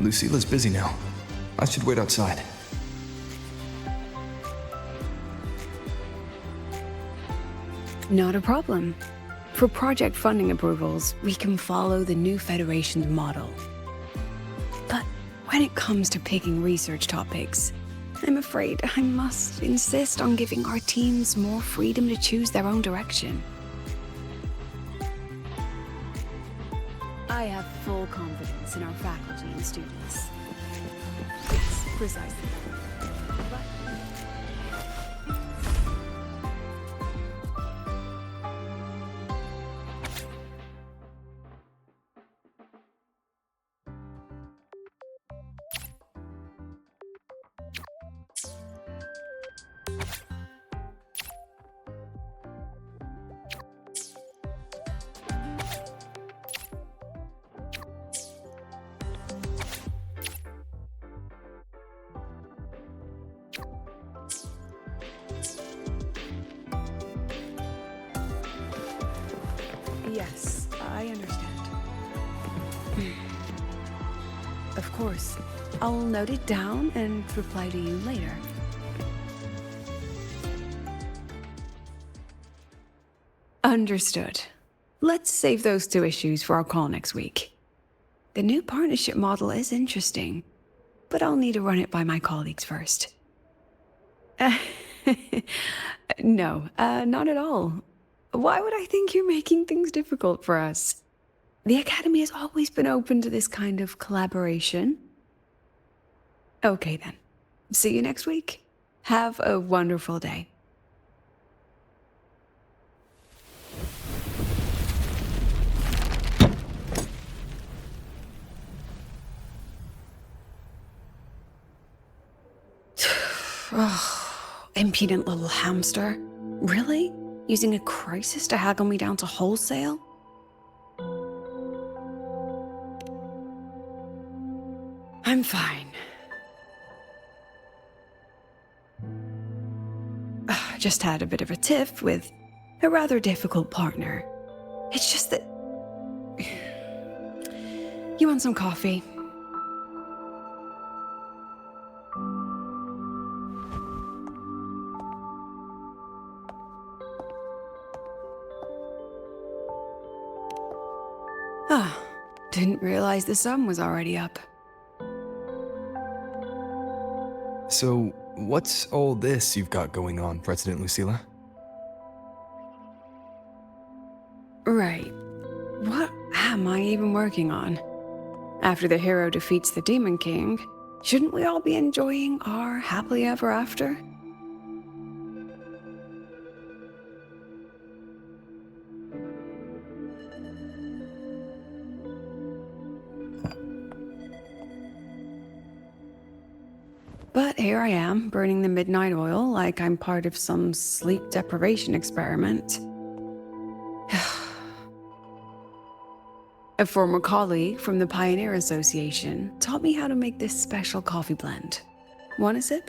Lucila's busy now. I should wait outside. Not a problem. For project funding approvals, we can follow the new Federation's model. But when it comes to picking research topics, I'm afraid I must insist on giving our teams more freedom to choose their own direction. I have full confidence in our faculty and students. Yes, precisely. But yes, I understand. Of course. I'll note it down and reply to you later. Understood. Let's save those two issues for our call next week. The new partnership model is interesting, but I'll need to run it by my colleagues first. No, not at all. Why would I think you're making things difficult for us? The Academy has always been open to this kind of collaboration. Okay then. See you next week. Have a wonderful day. Oh, impudent little hamster. Really? Using a crisis to haggle me down to wholesale? I'm fine. Just had a bit of a tiff with a rather difficult partner. It's just that... You want some coffee? Ah, didn't realize the sun was already up. So, what's all this you've got going on, President Lucila? Right. What am I even working on? After the hero defeats the Demon King, shouldn't we all be enjoying our happily ever after? But here I am, burning the midnight oil like I'm part of some sleep deprivation experiment. A former colleague from the Pioneer Association taught me how to make this special coffee blend. Want a sip?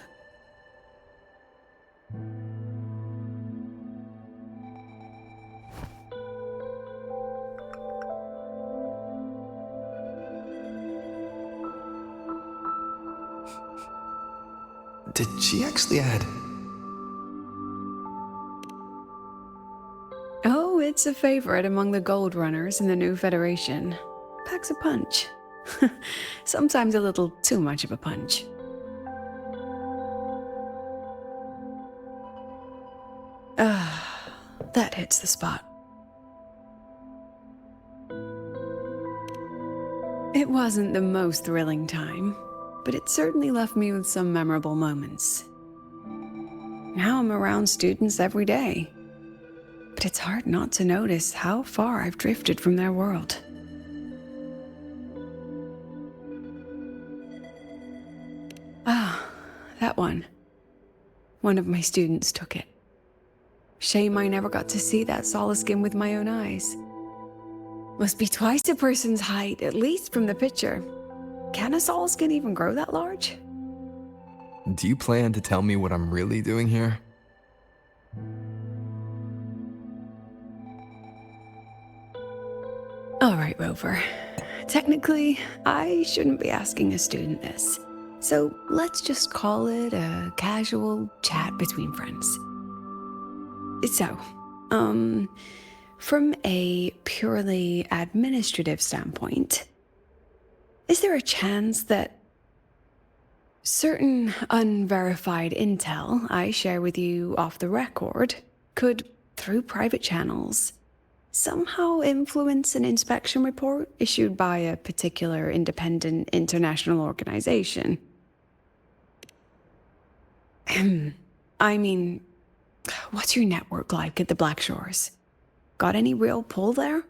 Did she actually add... Oh, it's a favorite among the gold runners in the new Federation. Packs a punch. Sometimes a little too much of a punch. That hits the spot. It wasn't the most thrilling time, but it certainly left me with some memorable moments. Now I'm around students every day, but it's hard not to notice how far I've drifted from their world. Ah, that one. One of my students took it. Shame I never got to see that solace skin with my own eyes. Must be twice a person's height, at least from the picture. Can a solace skin even grow that large? Do you plan to tell me what I'm really doing here? All right, Rover. Technically, I shouldn't be asking a student this. So let's just call it a casual chat between friends. So, from a purely administrative standpoint, is there a chance that certain unverified intel I share with you off the record could, through private channels, somehow influence an inspection report issued by a particular independent international organization? I mean, what's your network like at the Black Shores? Got any real pull there?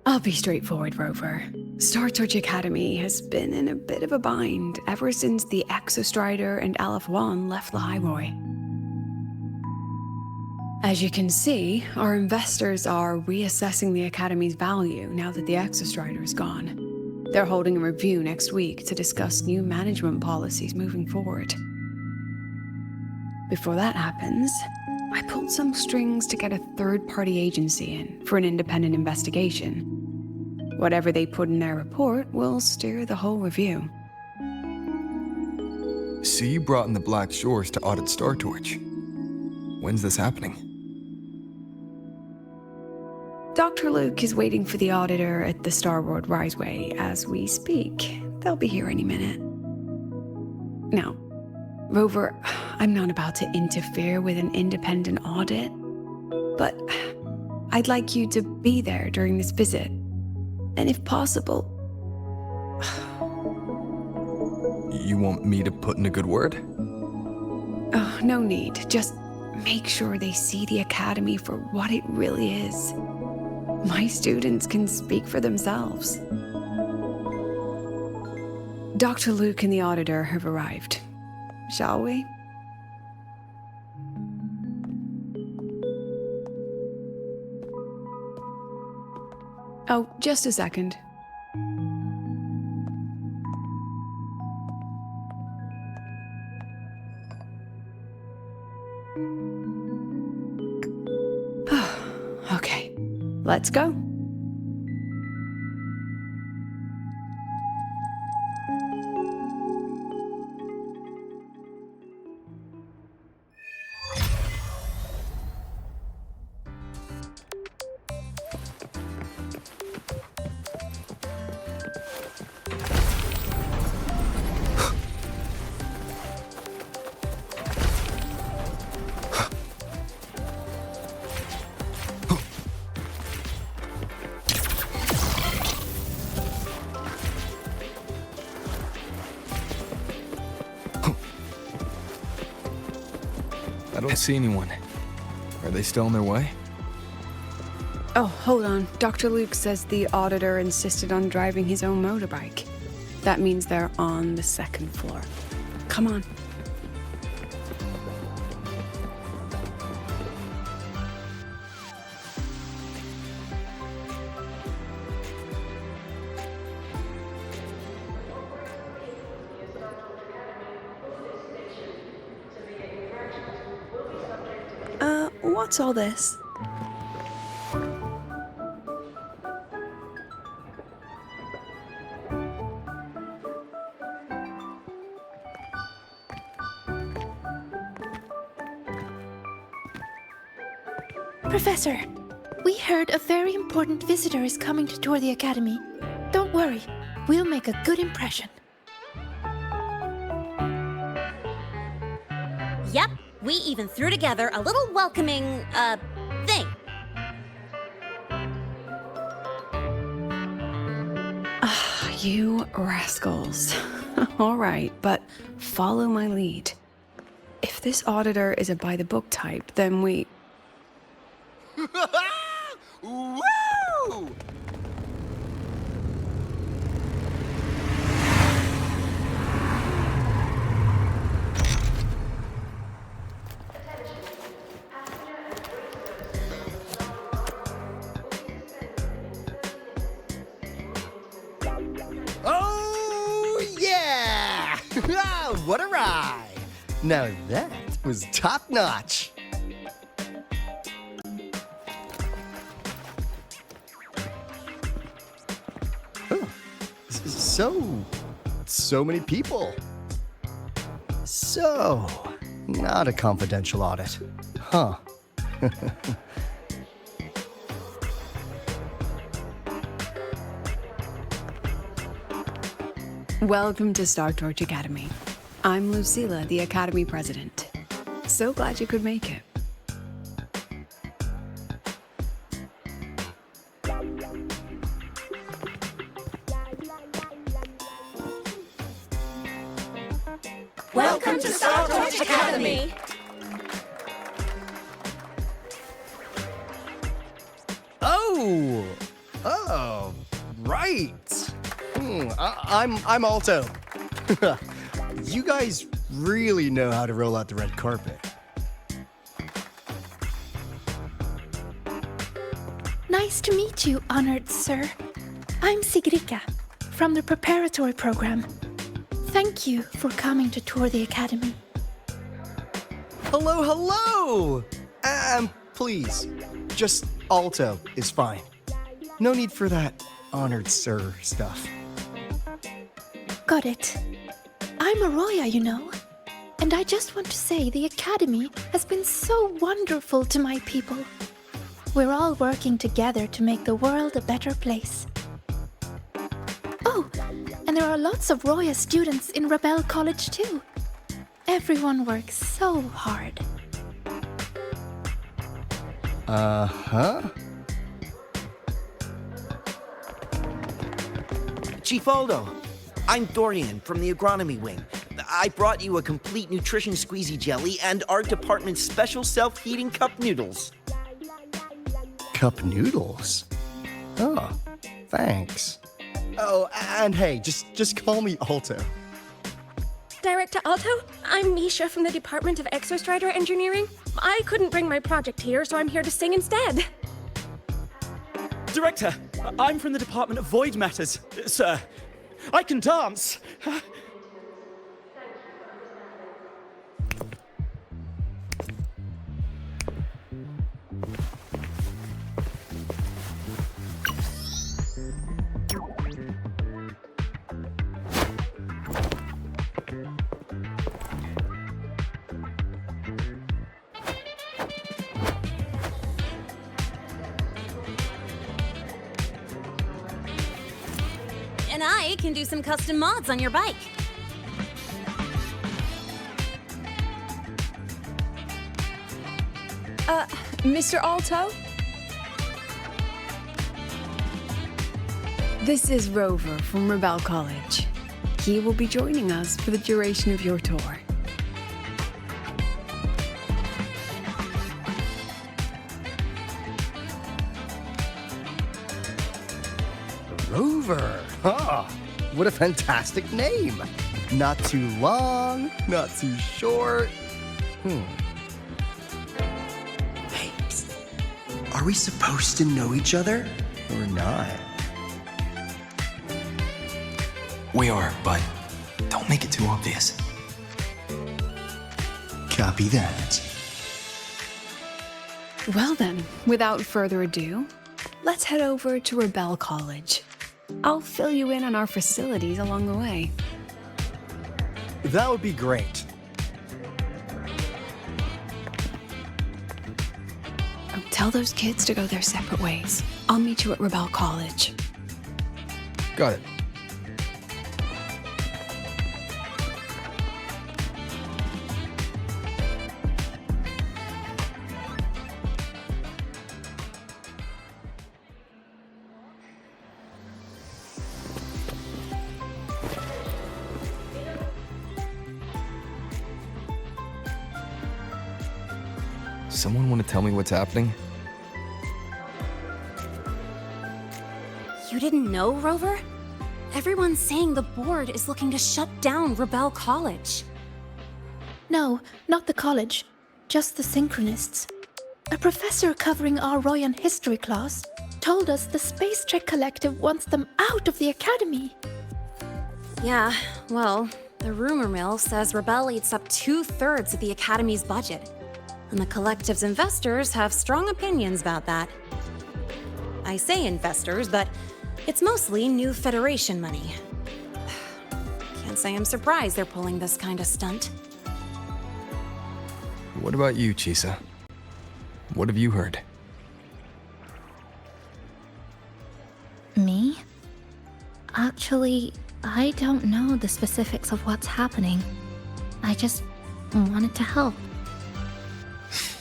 I'll be straightforward, Rover. Star Touch Academy has been in a bit of a bind ever since the Exostrider and Aleph One left the Highway. As you can see, our investors are reassessing the Academy's value now that the Exostrider is gone. They're holding a review next week to discuss new management policies moving forward. Before that happens, I pulled some strings to get a third-party agency in for an independent investigation. Whatever they put in their report will steer the whole review. So you brought in the Black Shores to audit Star Torch. When's this happening? Dr. Luke is waiting for the auditor at the Starboard Riseway as we speak. They'll be here any minute. Now, Rover, I'm not about to interfere with an independent audit, but I'd like you to be there during this visit. And if possible... You want me to put in a good word? Oh, no need. Just make sure they see the Academy for what it really is. My students can speak for themselves. Dr. Luke and the auditor have arrived. Shall we? Oh, just a second. Okay, let's go. I don't see anyone. Are they still on their way? Oh, hold on. Dr. Luke says the auditor insisted on driving his own motorbike. That means they're on the second floor. Come on. What's all this? Professor, we heard a very important visitor is coming to tour the Academy. Don't worry, we'll make a good impression. Yep, we even threw together a little welcoming, thing. You rascals. All right, but follow my lead. If this auditor is a by-the-book type, then we... Woo! Oh, yeah! What a ride! Now that was top-notch. So many people. So, not a confidential audit. Huh. Welcome to Star Torch Academy. I'm Lucilla, the Academy President. So glad you could make it. Welcome to Star Torch Academy! Oh, right. I'm Alto. You guys really know how to roll out the red carpet. Nice to meet you, honored sir. I'm Sigrika, from the preparatory program. Thank you for coming to tour the academy. Hello! Please, just Alto is fine. No need for that honored sir stuff. Got it. I'm Arroya, you know. And I just want to say the academy has been so wonderful to my people. We're all working together to make the world a better place. Oh, and there are lots of Roya students in Rebel College too. Everyone works so hard. Uh-huh. Chief Aldo, I'm Dorian from the agronomy wing. I brought you a complete nutrition squeezy jelly and our department's special self-heating cup noodles. Cup noodles? Oh, thanks. Oh, and hey, just call me Alto. Director Alto, I'm Misha from the Department of Exostrider Engineering. I couldn't bring my project here, so I'm here to sing instead. Director, I'm from the Department of Void Matters. Sir, I can dance. And I can do some custom mods on your bike. Mr. Alto? This is Rover from Rebel College. He will be joining us for the duration of your tour. Rover. Huh. What a fantastic name. Not too long, not too short. Hey, psst. Are we supposed to know each other? Or not? We are, but don't make it too obvious. Copy that. Well then, without further ado, let's head over to Rebel College. I'll fill you in on our facilities along the way. That would be great. Oh, tell those kids to go their separate ways. I'll meet you at Rebel College. Got it. Someone want to tell me what's happening? You didn't know, Rover? Everyone's saying the board is looking to shut down Rebel College. No, not the college. Just the Synchronists. A professor covering our Royan history class told us the Space Trek Collective wants them out of the academy. Yeah, well, the rumor mill says Rebel eats up 2/3 of the Academy's budget. And the Collective's investors have strong opinions about that. I say investors, but it's mostly new Federation money. Can't say I'm surprised they're pulling this kind of stunt. What about you, Chisa? What have you heard? Me? Actually, I don't know the specifics of what's happening. I just wanted to help.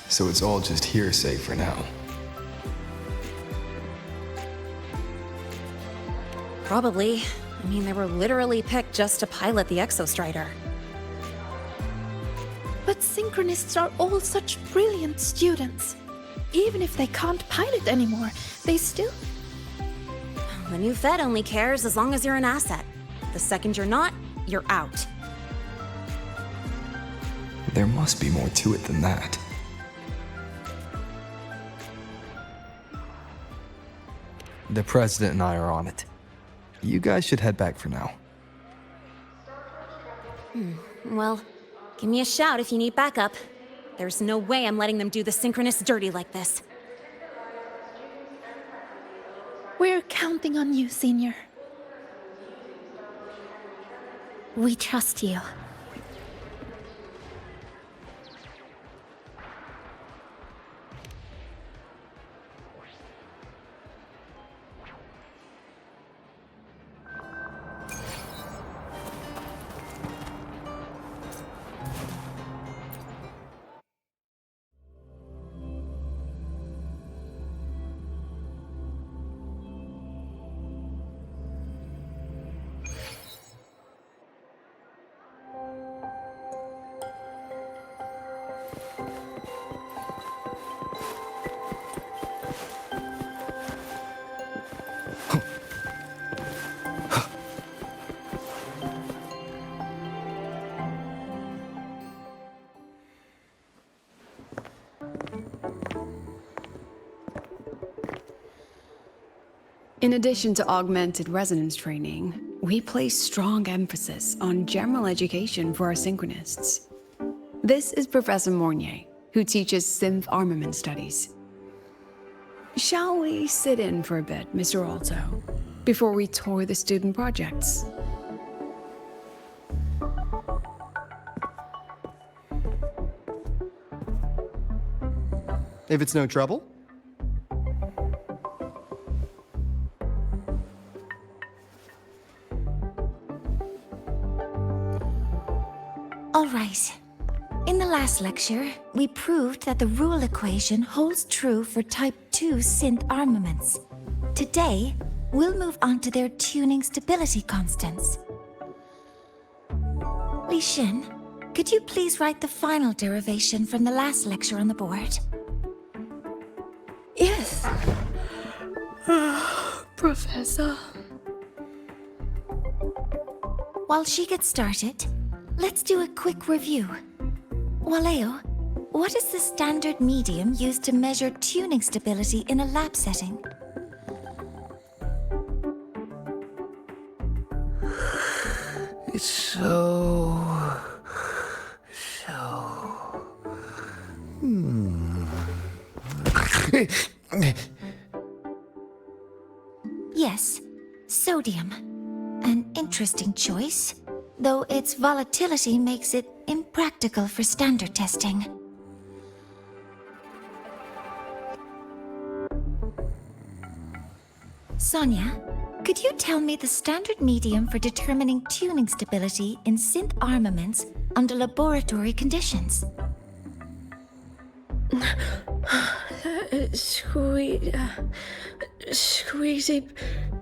So it's all just hearsay for now. Probably. I mean, they were literally picked just to pilot the Exostrider. But synchronists are all such brilliant students. Even if they can't pilot anymore, they still... The new Fed only cares as long as you're an asset. The second you're not, you're out. There must be more to it than that. The president and I are on it. You guys should head back for now. Well, give me a shout if you need backup. There's no way I'm letting them do the synchronists dirty like this. We're counting on you, Senior. We trust you. In addition to augmented resonance training, we place strong emphasis on general education for our synchronists. This is Professor Mornier, who teaches synth armament studies. Shall we sit in for a bit, Mr. Alto, before we tour the student projects? If it's no trouble. All right. In the last lecture, we proved that the rule equation holds true for Type 2 synth armaments. Today, we'll move on to their tuning stability constants. Li Xin, could you please write the final derivation from the last lecture on the board? Yes. Professor. While she gets started, let's do a quick review. Waleo, what is the standard medium used to measure tuning stability in a lab setting? It's so... Yes, sodium. An interesting choice, though its volatility makes it impractical for standard testing. Sonia, could you tell me the standard medium for determining tuning stability in synth armaments under laboratory conditions? Squeezy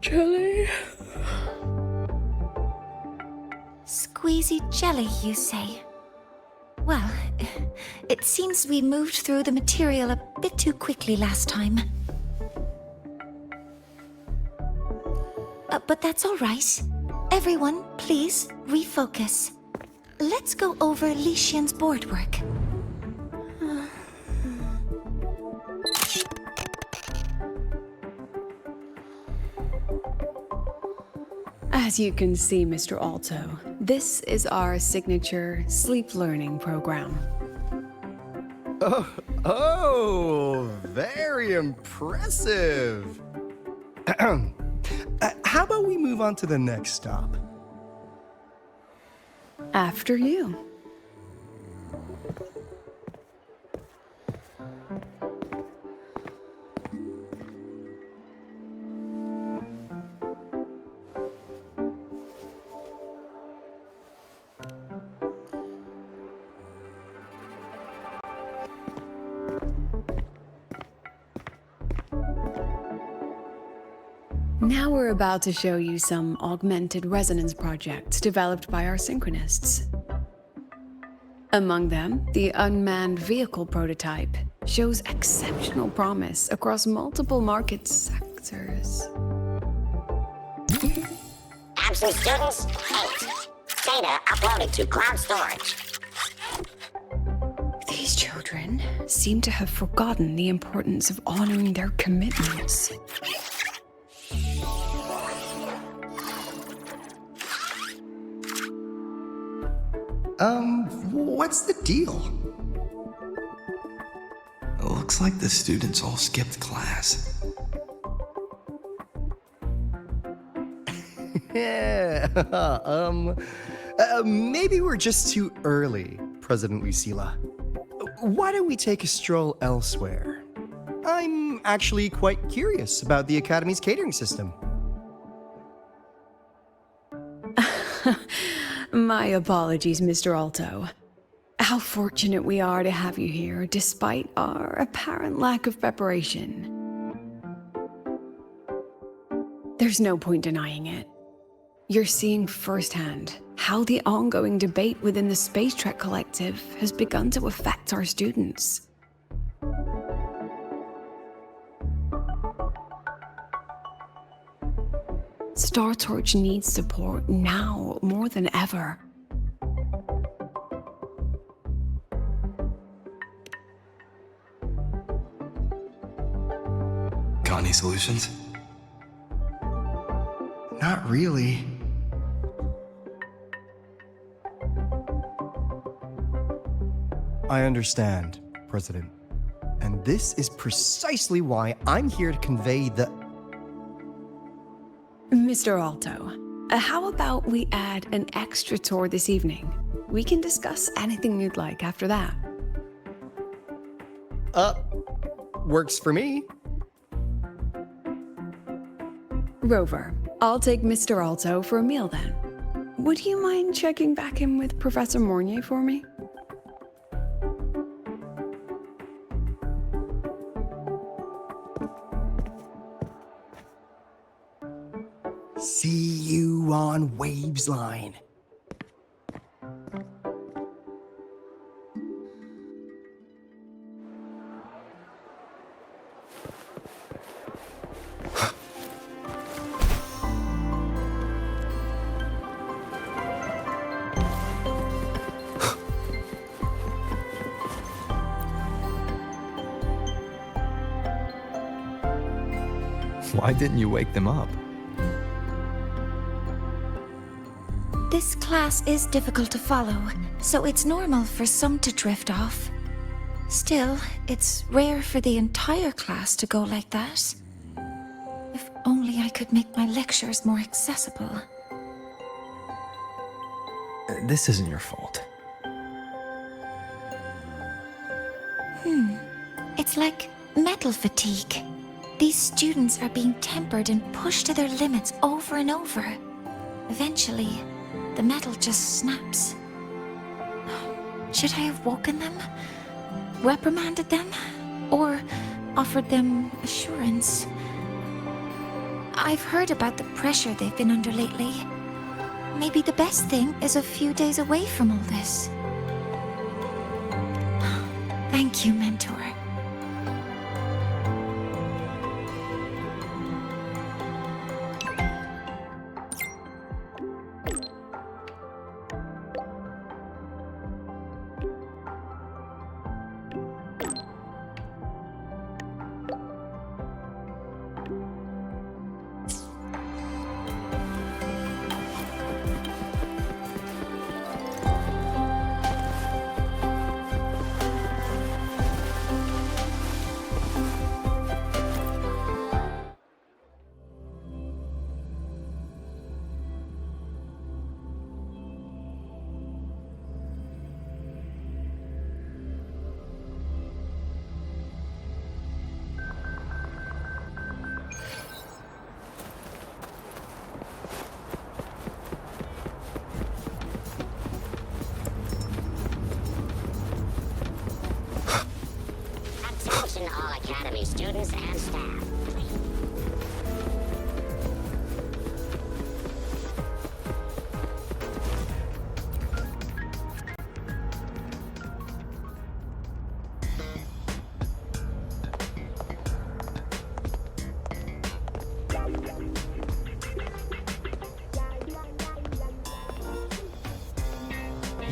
jelly. Squeezy jelly, you say? Well, it seems we moved through the material a bit too quickly last time. But that's all right. Everyone, please refocus. Let's go over Li Xian's board work. As you can see, Mr. Alto, this is our signature sleep learning program. Oh, very impressive. How about we move on to the next stop? After you. Now we're about to show you some augmented resonance projects developed by our synchronists. Among them, the unmanned vehicle prototype shows exceptional promise across multiple market sectors. Absent students, 8. Data uploaded to cloud storage. These children seem to have forgotten the importance of honoring their commitments. What's the deal? Looks like the students all skipped class. Yeah, maybe we're just too early, President Lucila. Why don't we take a stroll elsewhere? I'm actually quite curious about the Academy's catering system. My apologies, Mr. Alto. How fortunate we are to have you here, despite our apparent lack of preparation. There's no point denying it. You're seeing firsthand how the ongoing debate within the Space Trek Collective has begun to affect our students. Star Torch needs support now more than ever. Got any solutions? Not really. I understand, President. And this is precisely why I'm here to convey the... Mr. Alto, how about we add an extra tour this evening? We can discuss anything you'd like after that. Works for me. Rover, I'll take Mr. Alto for a meal then. Would you mind checking back in with Professor Mornier for me? See you on Waves Line. Why didn't you wake them up? This class is difficult to follow, so it's normal for some to drift off. Still, it's rare for the entire class to go like that. If only I could make my lectures more accessible. This isn't your fault. It's like metal fatigue. These students are being tempered and pushed to their limits over and over. Eventually, the metal just snaps. Should I have woken them? Reprimanded them? Or offered them assurance? I've heard about the pressure they've been under lately. Maybe the best thing is a few days away from all this. Thank you, Mentor. faculty, students, and staff.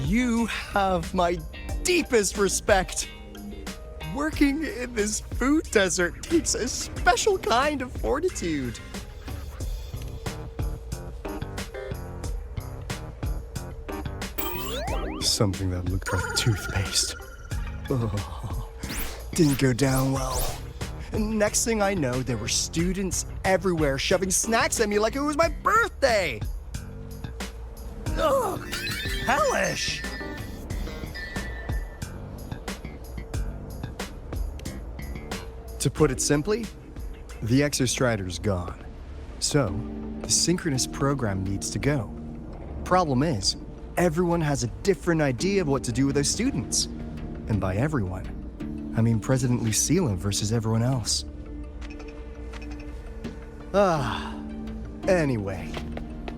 You have my deepest respect. Working in this food desert takes a special kind of fortitude. Something that looked like toothpaste. Oh, didn't go down well. And next thing I know, there were students everywhere shoving snacks at me like it was my birthday. Ugh, hellish. To put it simply, the Exostrider's gone. So, the synchronous program needs to go. Problem is, everyone has a different idea of what to do with those students. And by everyone, I mean President Lucilla versus everyone else. Anyway,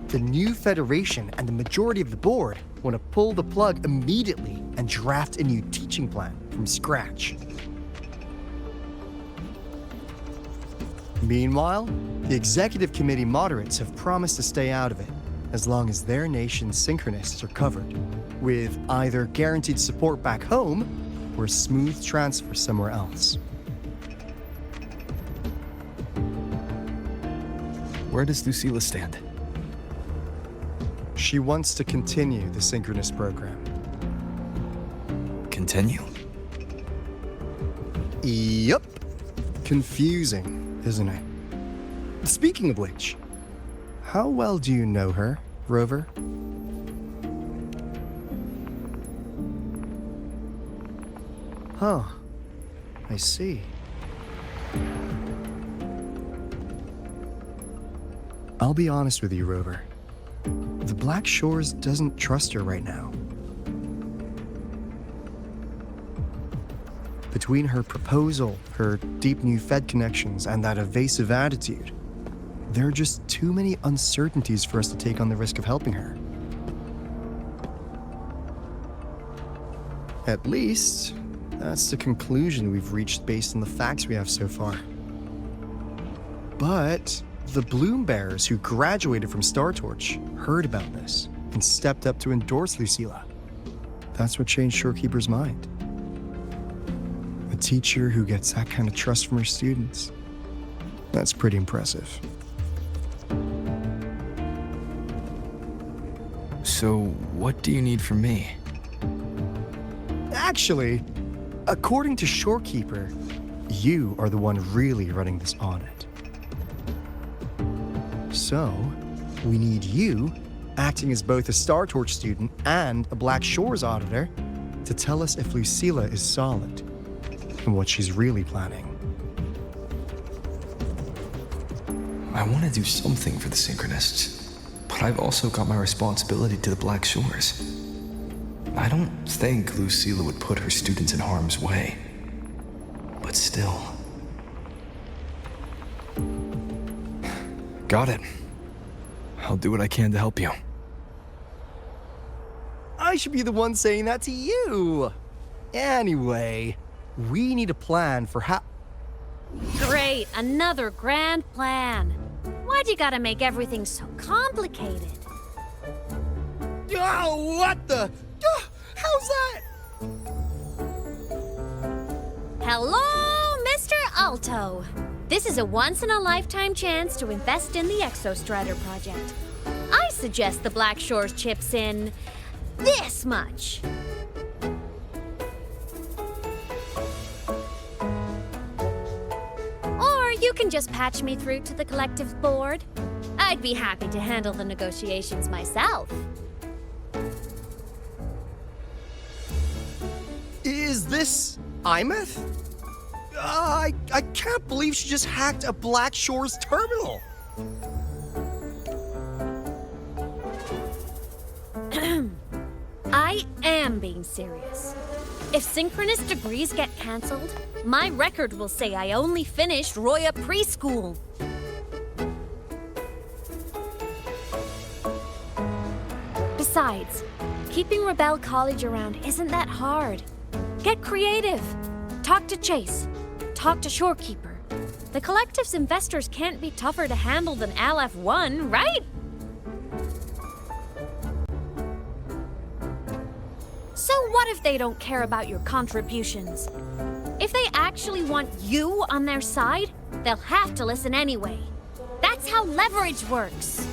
the new Federation and the majority of the board want to pull the plug immediately and draft a new teaching plan from scratch. Meanwhile, the executive committee moderates have promised to stay out of it as long as their nation's synchronists are covered, with either guaranteed support back home or a smooth transfer somewhere else. Where does Lucilla stand? She wants to continue the synchronous program. Continue? Yup. Confusing, isn't it? Speaking of which, how well do you know her, Rover? Huh. I see. I'll be honest with you, Rover. The Black Shores doesn't trust her right now. Between her proposal, her deep new Fed connections, and that evasive attitude, there are just too many uncertainties for us to take on the risk of helping her. At least, that's the conclusion we've reached based on the facts we have so far. But the Bloom Bearers who graduated from Star Torch heard about this and stepped up to endorse Lucilla. That's what changed Shorekeeper's mind. A teacher who gets that kind of trust from her students. That's pretty impressive. So, what do you need from me? Actually, according to Shorekeeper, you are the one really running this audit. So, we need you, acting as both a Star Torch student and a Black Shores auditor, to tell us if Lucilla is solid and what she's really planning. I want to do something for the Synchronists, but I've also got my responsibility to the Black Shores. I don't think Lucilla would put her students in harm's way, but still. Got it. I'll do what I can to help you. I should be the one saying that to you. Anyway, we need a plan for how... Great, another grand plan. Why'd you gotta make everything so complicated? Oh, what the... how's that? Hello, Mr. Alto. This is a once-in-a-lifetime chance to invest in the Exostrider project. I suggest the Black Shores chips in this much. Or you can just patch me through to the collective board. I'd be happy to handle the negotiations myself. Is this Imeth? I can't believe she just hacked a Black Shores terminal. I am being serious. If synchronous degrees get cancelled, my record will say I only finished Roya preschool. Besides, keeping Rebel College around isn't that hard. Get creative. Talk to Chase. Talk to Shorekeeper. The collective's investors can't be tougher to handle than LF1, right? So what if they don't care about your contributions? If they actually want you on their side, they'll have to listen anyway. That's how leverage works.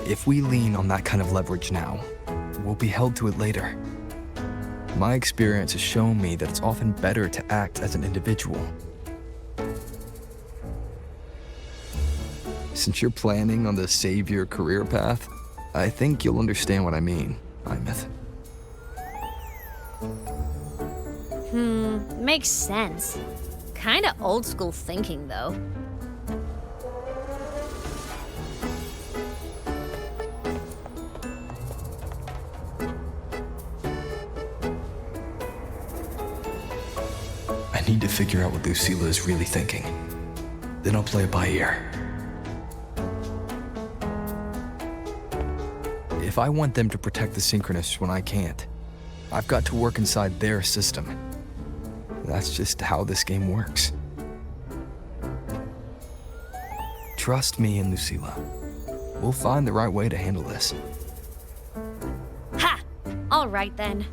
If we lean on that kind of leverage now, we'll be held to it later. My experience has shown me that it's often better to act as an individual. Since you're planning on the savior career path, I think you'll understand what I mean, Imeth. Makes sense. Kinda old school thinking, though. I need to figure out what Lucilla is really thinking. Then I'll play it by ear. If I want them to protect the Synchronists when I can't, I've got to work inside their system. That's just how this game works. Trust me and Lucilla. We'll find the right way to handle this. Ha! All right then.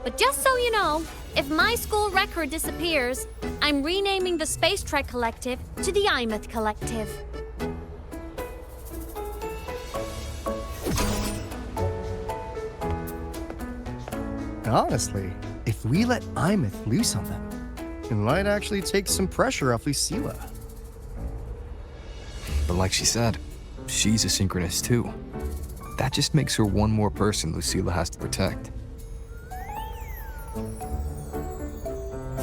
But just so you know, if my school record disappears, I'm renaming the Space Trek Collective to the Imeth Collective. Honestly, if we let Imeth loose on them, it might actually take some pressure off Lucilla. But like she said, she's a synchronist too. That just makes her one more person Lucilla has to protect.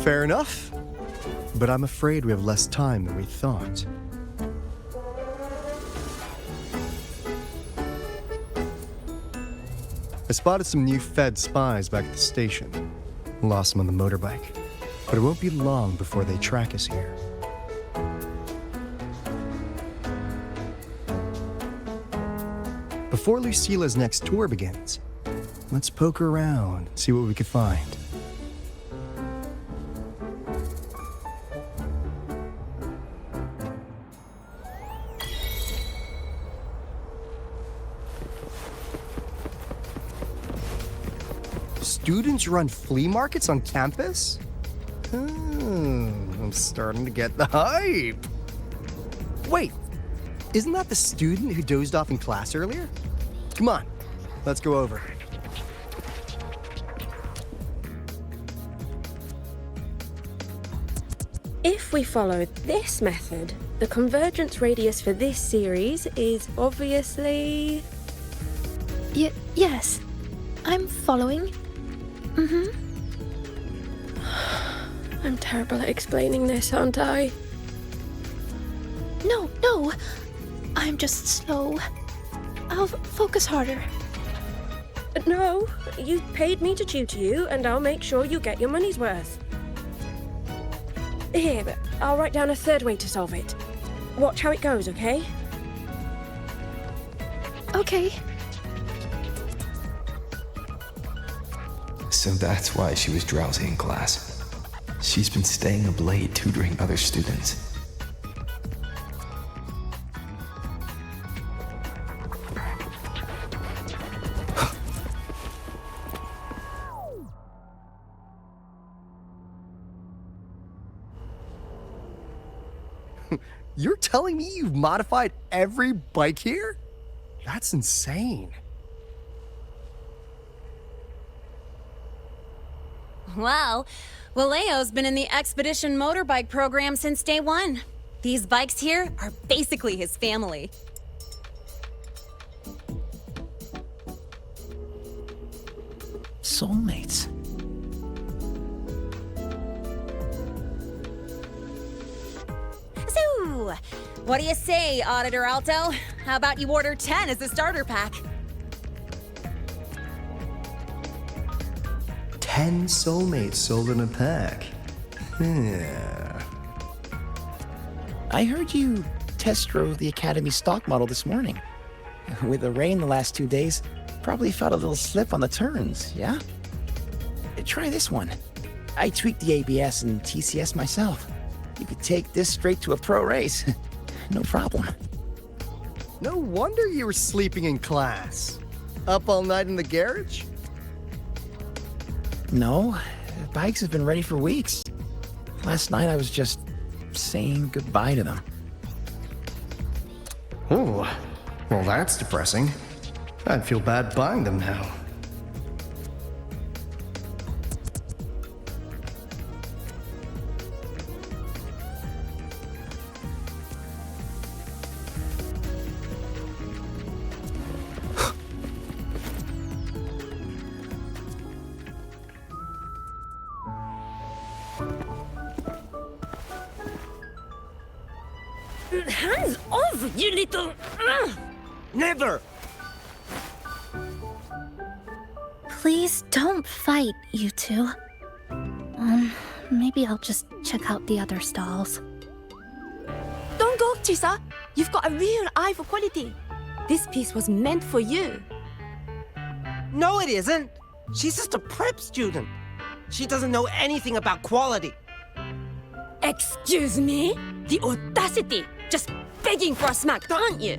Fair enough, but I'm afraid we have less time than we thought. I spotted some new Fed spies back at the station. Lost them on the motorbike, but it won't be long before they track us here. Before Lucilla's next tour begins, let's poke around and see what we can find. Students run flea markets on campus? I'm starting to get the hype. Wait, isn't that the student who dozed off in class earlier? Come on, let's go over. If we follow this method, the convergence radius for this series is obviously... Yes, I'm following. I'm terrible at explaining this, aren't I? No, I'm just slow. I'll focus harder. No, you paid me to tutor you, and I'll make sure you get your money's worth. Here, but I'll write down a third way to solve it. Watch how it goes, okay? Okay. So that's why she was drowsy in class. She's been staying up late tutoring other students. You're telling me you've modified every bike here? That's insane. Wow, Waleo's been in the Expedition motorbike program since day one. These bikes here are basically his family. Soulmates. So, What do you say, Auditor Alto? How about you order 10 as a starter pack? 10 soulmates sold in a pack. Yeah. I heard you test drove the Academy stock model this morning. With the rain the last 2 days, probably felt a little slip on the turns, yeah? Try this one. I tweaked the ABS and TCS myself. You could take this straight to a pro race. No problem. No wonder you were sleeping in class. Up all night in the garage? No, the bikes have been ready for weeks. Last night I was just saying goodbye to them. Oh, well that's depressing. I'd feel bad buying them now. Hands off, you little... Never! Please don't fight, you two. Maybe I'll just check out the other stalls. Don't go, Chisa. You've got a real eye for quality. This piece was meant for you. No, it isn't. She's just a prep student. She doesn't know anything about quality. Excuse me? The audacity! Just begging for a smack, aren't you?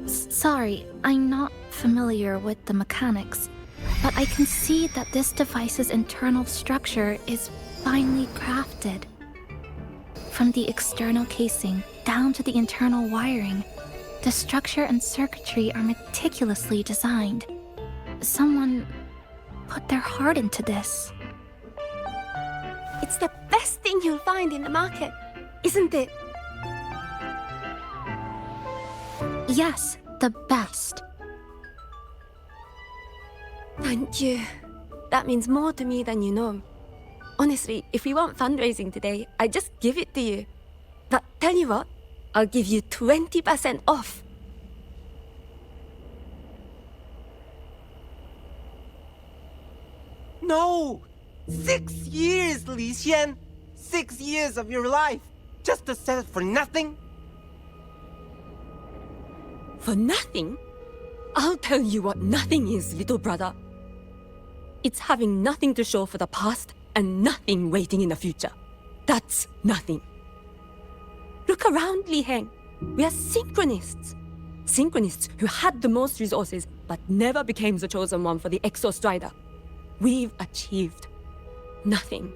Sorry, I'm not familiar with the mechanics, but I can see that this device's internal structure is finely crafted. From the external casing down to the internal wiring, the structure and circuitry are meticulously designed. Someone put their heart into this. It's the best thing you'll find in the market, isn't it? Yes, the best. Thank you. That means more to me than you know. Honestly, if we want fundraising today, I'd just give it to you. But tell you what, I'll give you 20% off. No! 6 years, Li Xian! 6 years of your life! Just to sell it for nothing? For nothing? I'll tell you what nothing is, little brother. It's having nothing to show for the past and nothing waiting in the future. That's nothing. Look around, Li Heng. We are synchronists. Synchronists who had the most resources but never became the chosen one for the Exostrider. We've achieved nothing.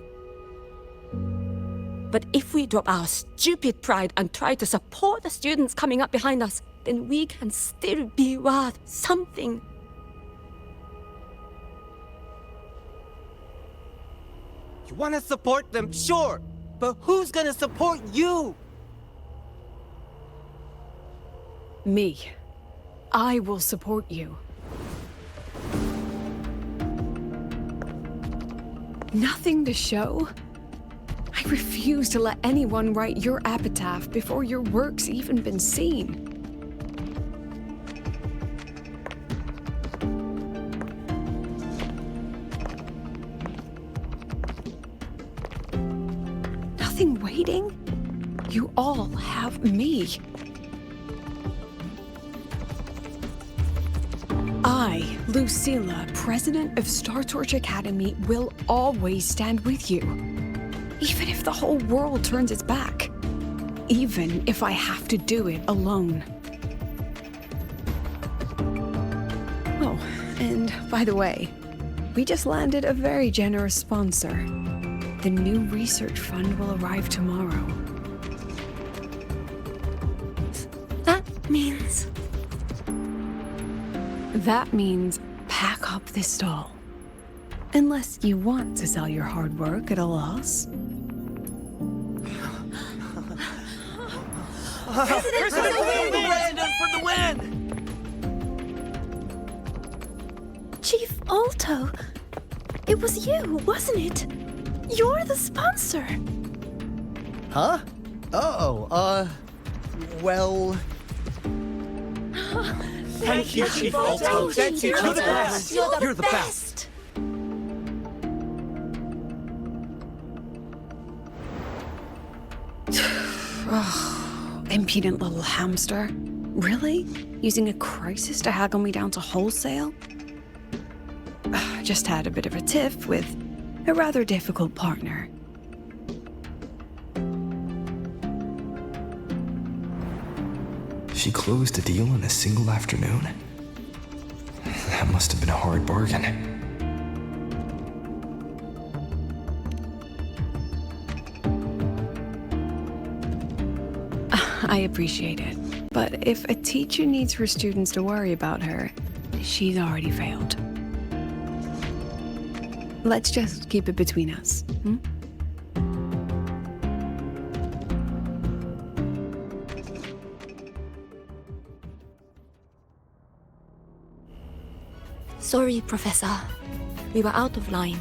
But if we drop our stupid pride and try to support the students coming up behind us, then we can still be worth something. You want to support them, sure, but who's gonna support you? Me. I will support you. Nothing to show? I refuse to let anyone write your epitaph before your work's even been seen. Nothing waiting? You all have me. I, Lucilla, president of Star Torch Academy, will always stand with you. Even if the whole world turns its back. Even if I have to do it alone. Oh, and by the way, we just landed a very generous sponsor. The new research fund will arrive tomorrow. That means... That means pack up this stall. Unless you want to sell your hard work at a loss. President for the win! Chief Alto, It was you, wasn't it? You're the sponsor. Huh? Oh, well... Thank you, Chief Alto. Thank you. You're the best. You're the best. Impudent little hamster. Really? Using a crisis to haggle me down to wholesale? Just had a bit of a tiff with a rather difficult partner. She closed a deal in a single afternoon? That must have been a hard bargain. I appreciate it. But if a teacher needs her students to worry about her, she's already failed. Let's just keep it between us, hmm? Sorry, Professor. We were out of line.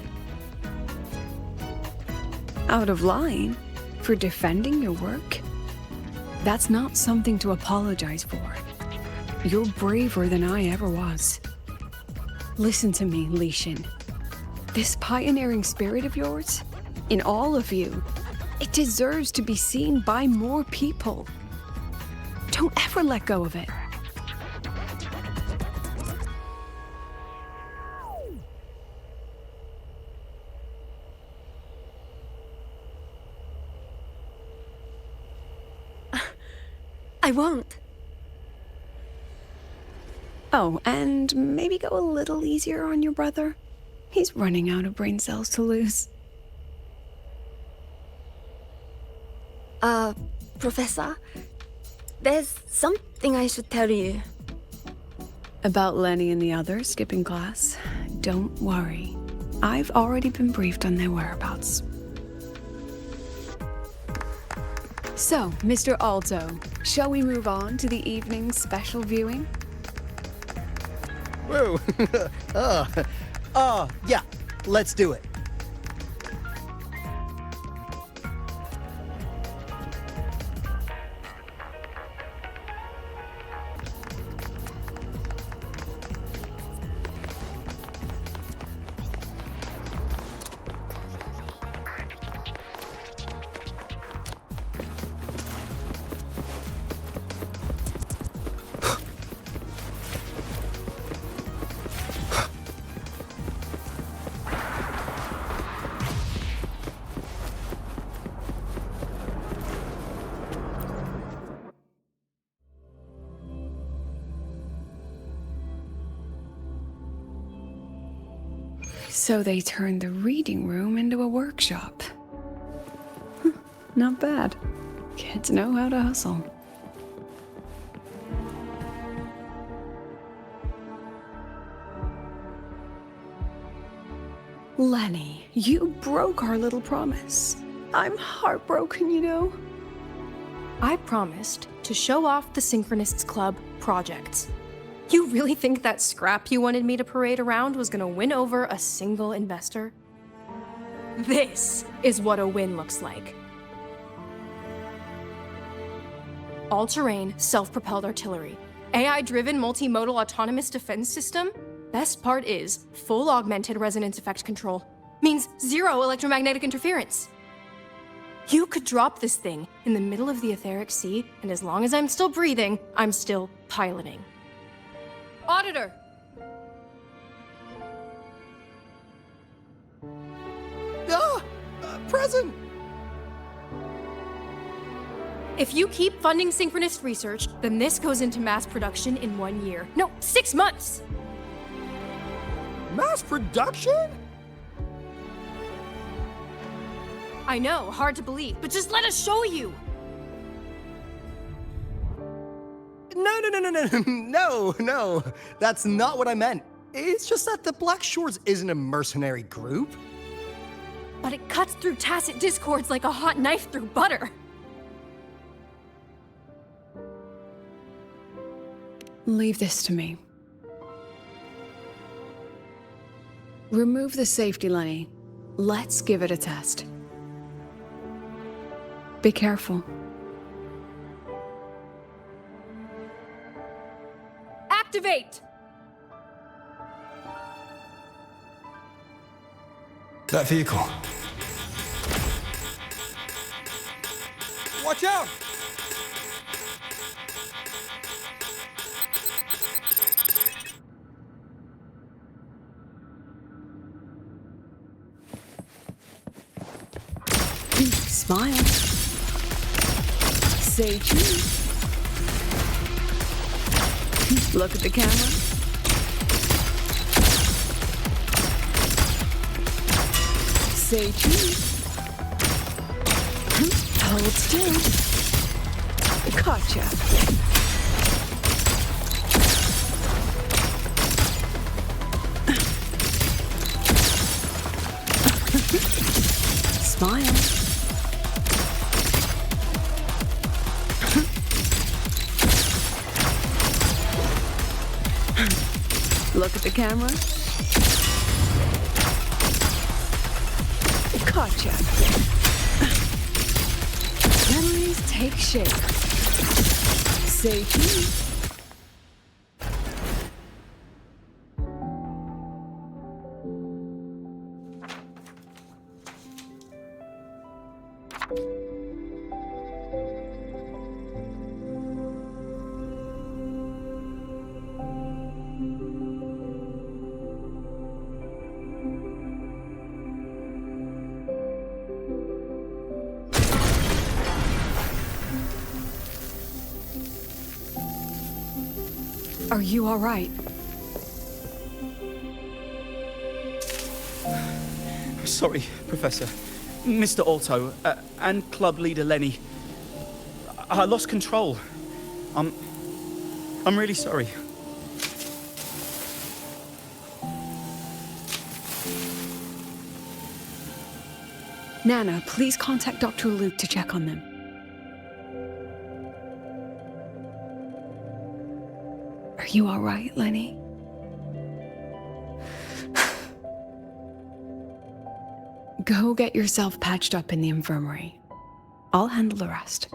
Out of line? For defending your work? That's not something to apologize for. You're braver than I ever was. Listen to me, Li Xin. This pioneering spirit of yours, in all of you, it deserves to be seen by more people. Don't ever let go of it. I won't. Oh, and maybe go a little easier on your brother. He's running out of brain cells to lose. Professor, there's something I should tell you. About Lenny and the others skipping class? Don't worry. I've already been briefed on their whereabouts. So, Mr. Alto, shall we move on to the evening's special viewing? Whoa. Yeah, let's do it. So they turned the reading room into a workshop. Not bad. Kids know how to hustle. Lenny, you broke our little promise. I'm heartbroken, you know. I promised to show off the Synchronists Club projects. You really think that scrap you wanted me to parade around was gonna win over a single investor? This is what a win looks like. All-terrain, self-propelled artillery. AI-driven multimodal autonomous defense system? Best part is, full augmented resonance effect control. Means zero electromagnetic interference. You could drop this thing in the middle of the etheric sea, and as long as I'm still breathing, I'm still piloting. Auditor! Present! If you keep funding synchronist research, then this goes into mass production in 1 year. No, 6 months! Mass production? I know, hard to believe, but just let us show you! No. That's not what I meant. It's just that the Black Shores isn't a mercenary group. But it cuts through tacit discords like a hot knife through butter. Leave this to me. Remove the safety, Lenny. Let's give it a test. Be careful. Activate! That vehicle. Watch out! Smile. Say cheese. Look at the camera. Say cheese. Hold still. Gotcha. Smile. Look at the camera. Gotcha. Memories take shape. Say cheese. Are you all right? Sorry, Professor. Mr. Alto, and club leader Lenny. I lost control. I'm really sorry. Nana, please contact Dr. Luke to check on them. Are you all right, Lenny? Go get yourself patched up in the infirmary. I'll handle the rest.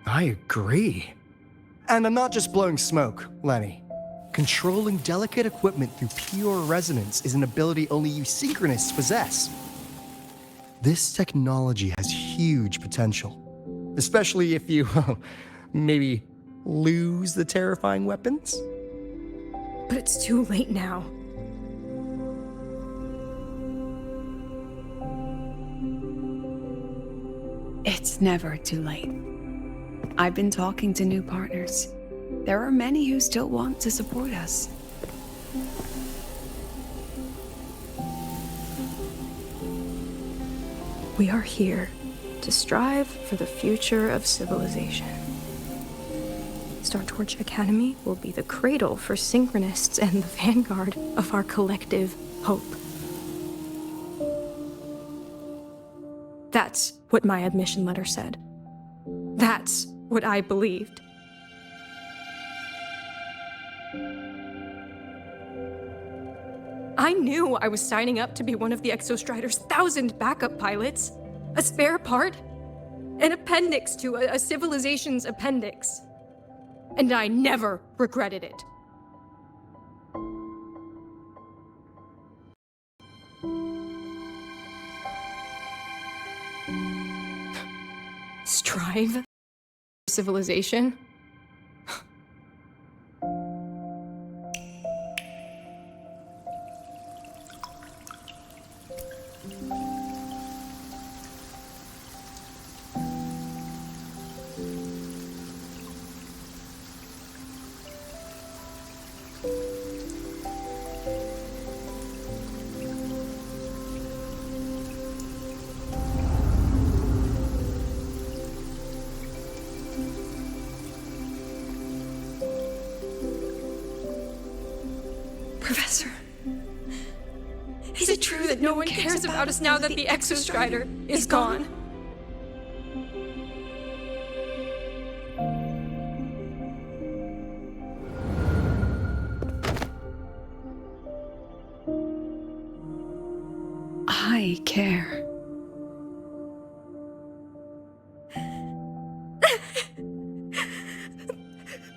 I agree. And I'm not just blowing smoke, Lenny. Controlling delicate equipment through pure resonance is an ability only you synchronists possess. This technology has huge potential, especially if you, maybe, lose the terrifying weapons. But it's too late now. It's never too late. I've been talking to new partners. There are many who still want to support us. We are here to strive for the future of civilization. Startorch Academy will be the cradle for synchronists and the vanguard of our collective hope. That's what my admission letter said. That's what I believed. I knew I was signing up to be one of the Exostrider's 1,000 backup pilots. A spare part. An appendix to a civilization's appendix. And I never regretted it. Strive for civilization? Professor, is it true that no one cares about us now that the Exostrider is gone? I care.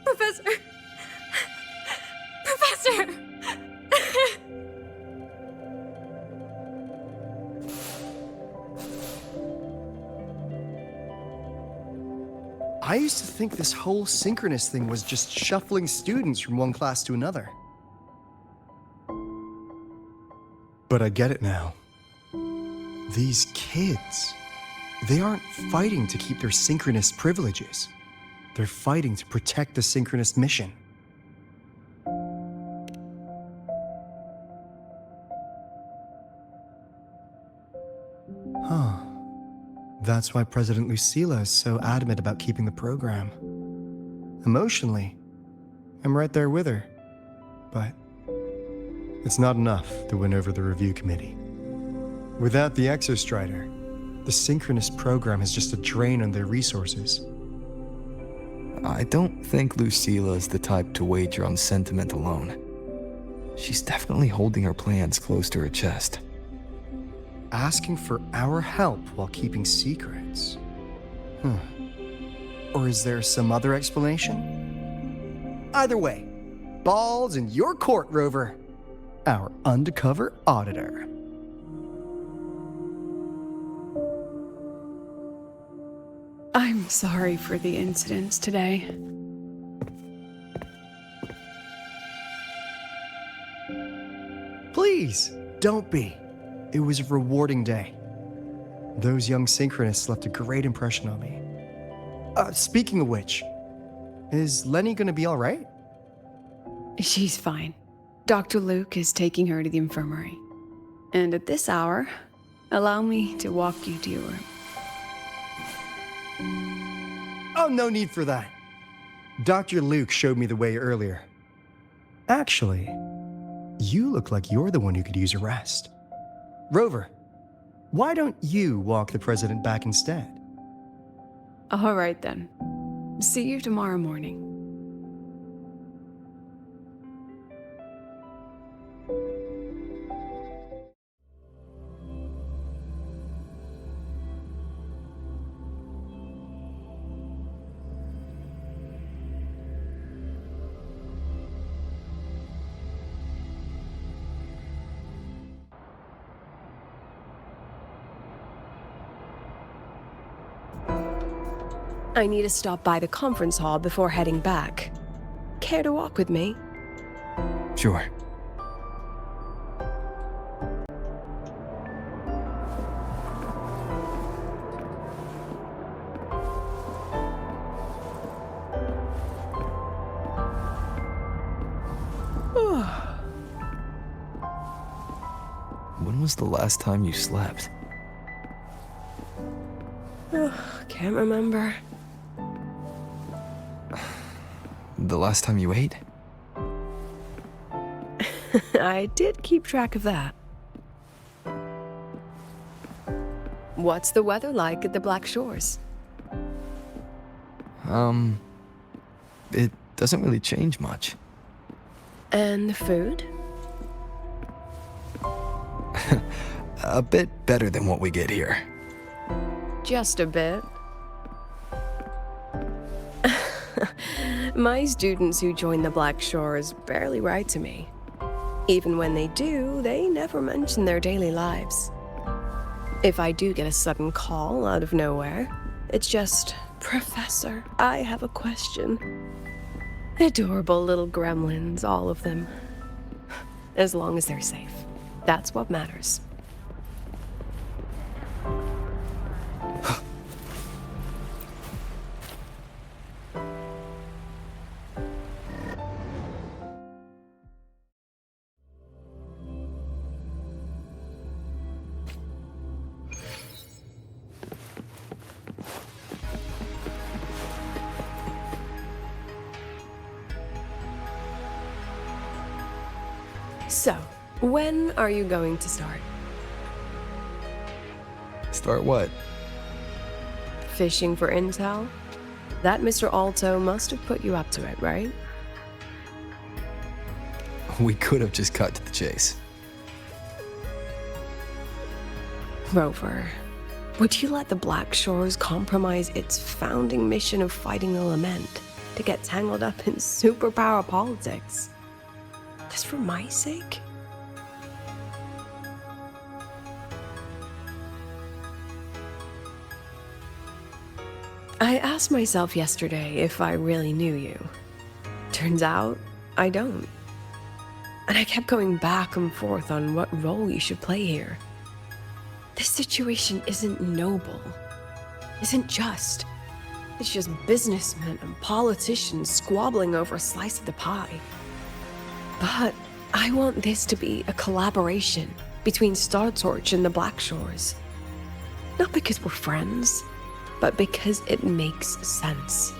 Professor! Professor! I used to think this whole synchronous thing was just shuffling students from one class to another. But I get it now. These kids, they aren't fighting to keep their synchronous privileges. They're fighting to protect the synchronous mission. Huh. That's why President Lucilla is so adamant about keeping the program. Emotionally, I'm right there with her. But it's not enough to win over the review committee. Without the Exostrider, the synchronous program is just a drain on their resources. I don't think Lucilla is the type to wager on sentiment alone. She's definitely holding her plans close to her chest. Asking for our help while keeping secrets. Or is there some other explanation? Either way, ball's in your court, Rover. Our undercover auditor. I'm sorry for the incidents today. Please, don't be. It was a rewarding day. Those young synchronists left a great impression on me. Speaking of which, is Lenny gonna be all right? She's fine. Dr. Luke is taking her to the infirmary. And at this hour, allow me to walk you to your room. Oh, no need for that. Dr. Luke showed me the way earlier. Actually, you look like you're the one who could use a rest. Rover, why don't you walk the president back instead? All right then. See you tomorrow morning. I need to stop by the conference hall before heading back. Care to walk with me? Sure. When was the last time you slept? Can't remember. The last time you ate? I did keep track of that. What's the weather like at the Black Shores? It doesn't really change much. And the food? A bit better than what we get here. Just a bit. My students who join the Black Shores barely write to me. Even when they do, they never mention their daily lives. If I do get a sudden call out of nowhere, it's just, "Professor, I have a question." Adorable little gremlins, all of them. As long as they're safe. That's what matters. So, when are you going to start? Start what? Fishing for intel? That Mr. Alto must have put you up to it, right? We could have just cut to the chase. Rover, would you let the Black Shores compromise its founding mission of fighting the Lament to get tangled up in superpower politics? Just for my sake? I asked myself yesterday if I really knew you. Turns out, I don't. And I kept going back and forth on what role you should play here. This situation isn't noble, isn't just. It's just businessmen and politicians squabbling over a slice of the pie. But I want this to be a collaboration between Star Torch and the Black Shores. Not because we're friends, but because it makes sense.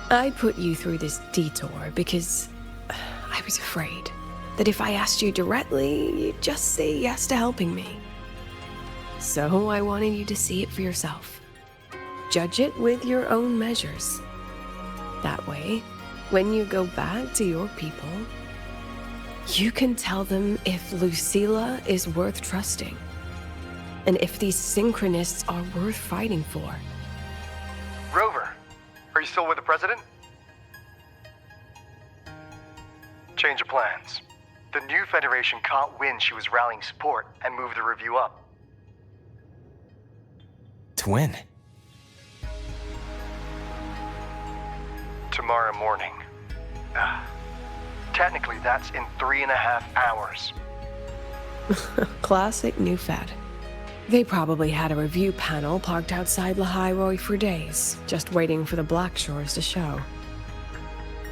I put you through this detour because I was afraid that if I asked you directly, you'd just say yes to helping me. So I wanted you to see it for yourself. Judge it with your own measures. That way, when you go back to your people, you can tell them if Lucilla is worth trusting, and if these synchronists are worth fighting for. Rover, are you still with the president? Change of plans. The new Federation caught wind she was rallying support and moved the review up. To when? Tomorrow morning. Technically, that's in 3.5 hours. Classic New Fed. They probably had a review panel parked outside LaHypeGG for days, just waiting for the Black Shores to show.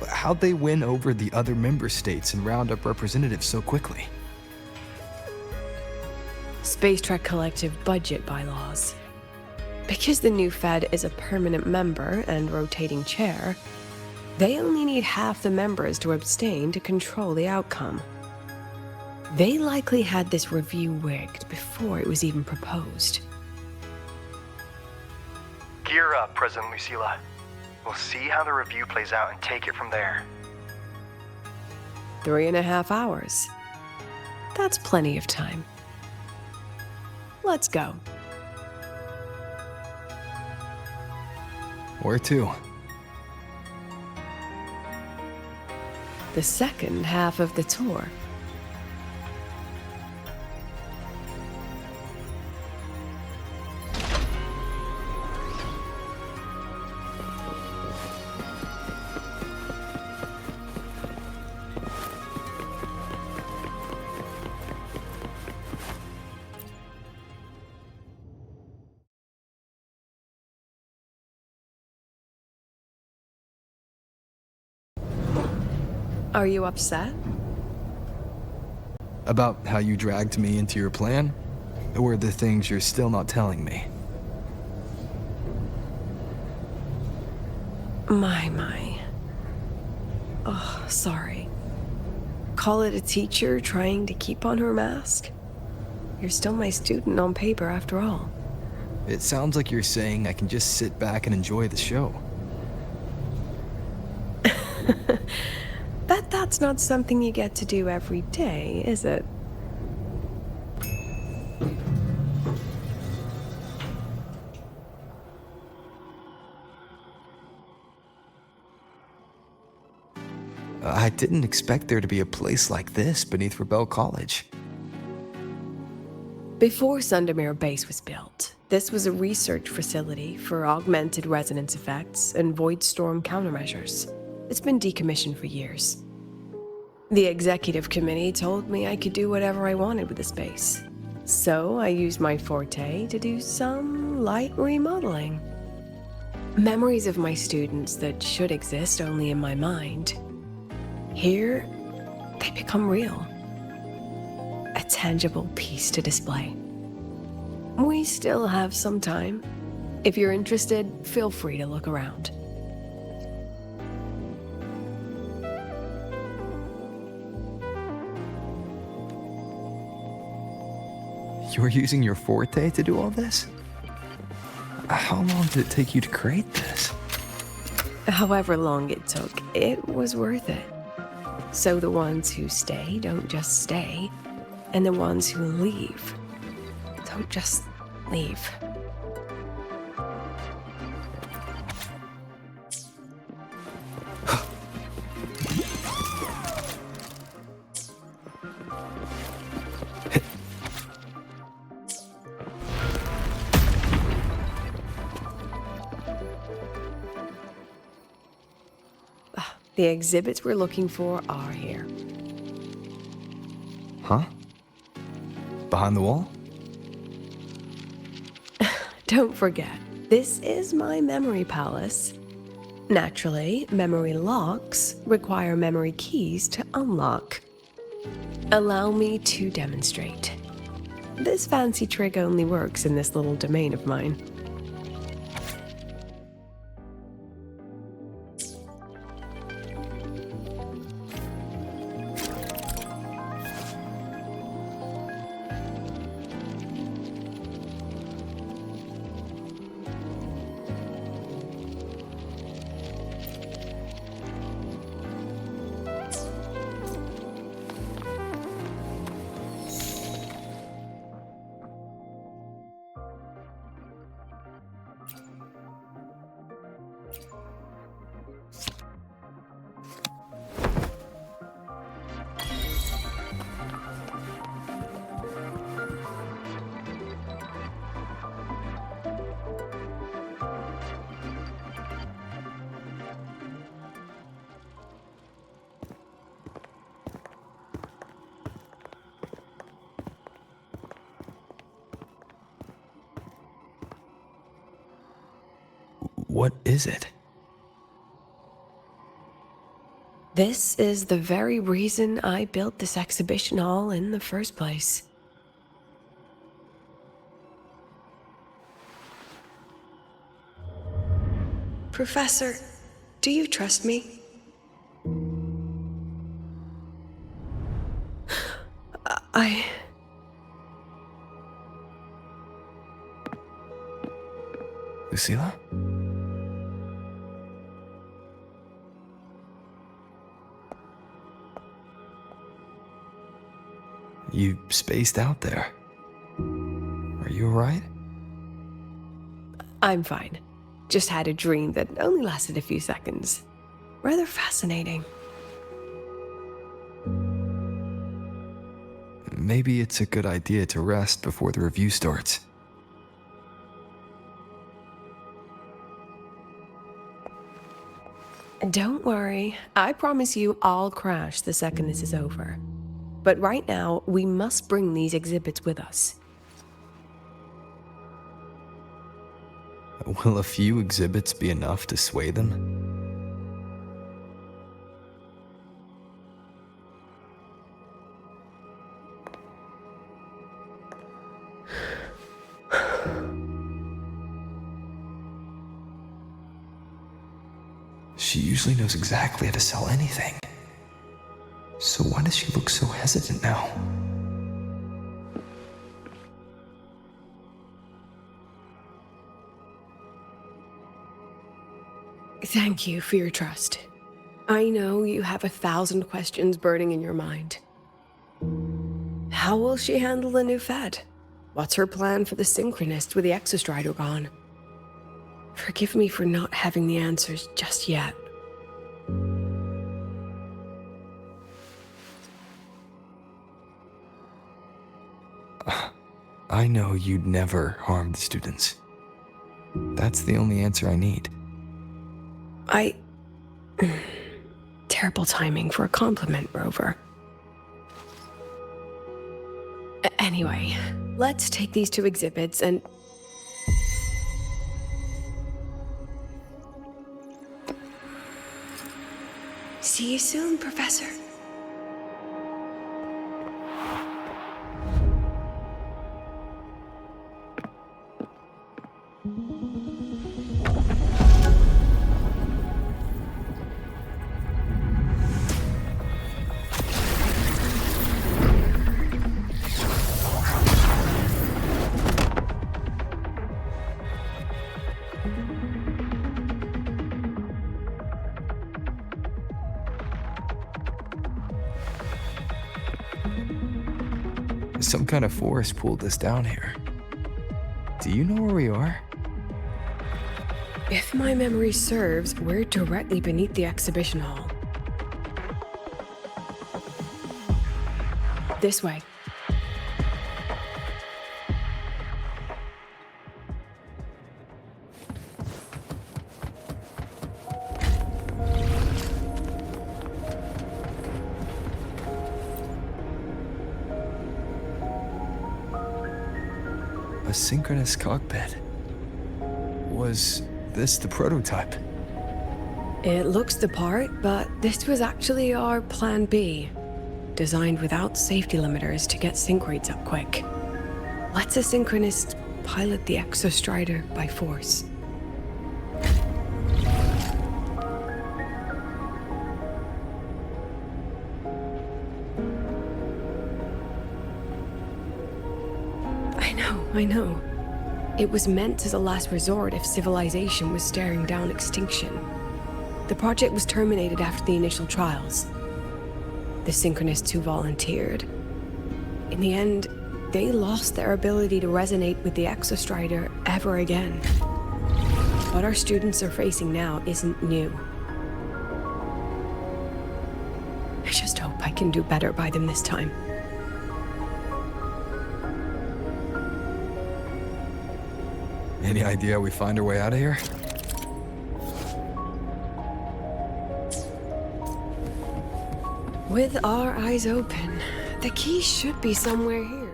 How'd they win over the other member states and round up representatives so quickly? Space Trek Collective budget bylaws. Because the new Fed is a permanent member and rotating chair, they only need half the members to abstain to control the outcome. They likely had this review rigged before it was even proposed. Gear up, President Lucilla. We'll see how the review plays out and take it from there. 3.5 hours. That's plenty of time. Let's go. Where to? The second half of the tour. Are you upset? About how you dragged me into your plan? Or the things you're still not telling me? My. Oh, sorry. Call it a teacher trying to keep on her mask? You're still my student on paper after all. It sounds like you're saying I can just sit back and enjoy the show. Bet that's not something you get to do every day, is it? I didn't expect there to be a place like this beneath Rebel College. Before Sundermere Base was built, this was a research facility for augmented resonance effects and void storm countermeasures. It's been decommissioned for years. The executive committee told me I could do whatever I wanted with the space. So I used my forte to do some light remodeling. Memories of my students that should exist only in my mind. Here, they become real. A tangible piece to display. We still have some time. If you're interested, feel free to look around. You're using your forte to do all this? How long did it take you to create this? However long it took, it was worth it. So the ones who stay don't just stay, and the ones who leave Don't just leave. The exhibits we're looking for are here. Huh? Behind the wall? Don't forget, this is my memory palace. Naturally, memory locks require memory keys to unlock. Allow me to demonstrate. This fancy trick only works in this little domain of mine. What is it? This is the very reason I built this exhibition hall in the first place. Professor, do you trust me? Lucilla? You spaced out there. Are you alright? I'm fine. Just had a dream that only lasted a few seconds. Rather fascinating. Maybe it's a good idea to rest before the review starts. Don't worry. I promise you I'll crash the second this is over. But right now, we must bring these exhibits with us. Will a few exhibits be enough to sway them? She usually knows exactly how to sell anything. So why does she look so hesitant now? Thank you for your trust. I know you have 1,000 questions burning in your mind. How will she handle the new Fed? What's her plan for the synchronist with the exostrider gone? Forgive me for not having the answers just yet. I know you'd never harm the students. That's the only answer I need. Terrible timing for a compliment, Rover. Anyway, let's take these 2 exhibits and... See you soon, Professor. Some kind of force pulled us down here. Do you know where we are? If my memory serves, we're directly beneath the exhibition hall. This way. A synchronous cockpit. Was this the prototype? It looks the part, but this was actually our plan B. Designed without safety limiters to get sync rates up quick. Let's a synchronist pilot the exostrider by force. I know. It was meant as a last resort if civilization was staring down extinction. The project was terminated after the initial trials. The synchronists who volunteered, in the end, they lost their ability to resonate with the exostrider ever again. What our students are facing now isn't new. I just hope I can do better by them this time. Any idea how we find our way out of here? With our eyes open, the key should be somewhere here.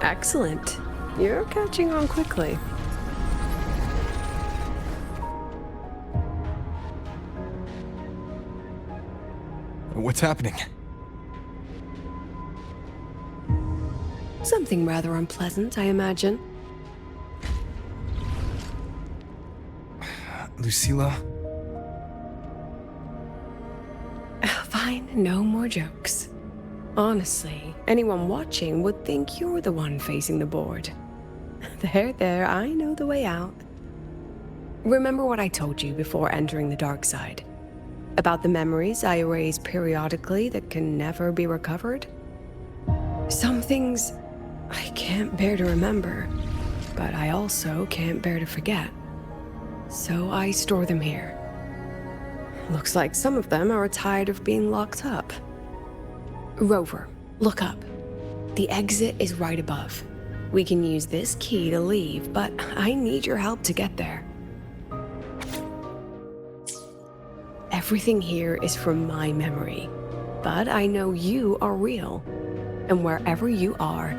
Excellent. You're catching on quickly. What's happening? Something rather unpleasant, I imagine. Lucilla? Fine, no more jokes. Honestly, anyone watching would think you're the one facing the board. There, I know the way out. Remember what I told you before entering the dark side? About the memories I erase periodically that can never be recovered? Some things I can't bear to remember, but I also can't bear to forget. So I store them here. Looks like some of them are tired of being locked up. Rover, look up. The exit is right above. We can use this key to leave, but I need your help to get there. Everything here is from my memory, but I know you are real. And wherever you are,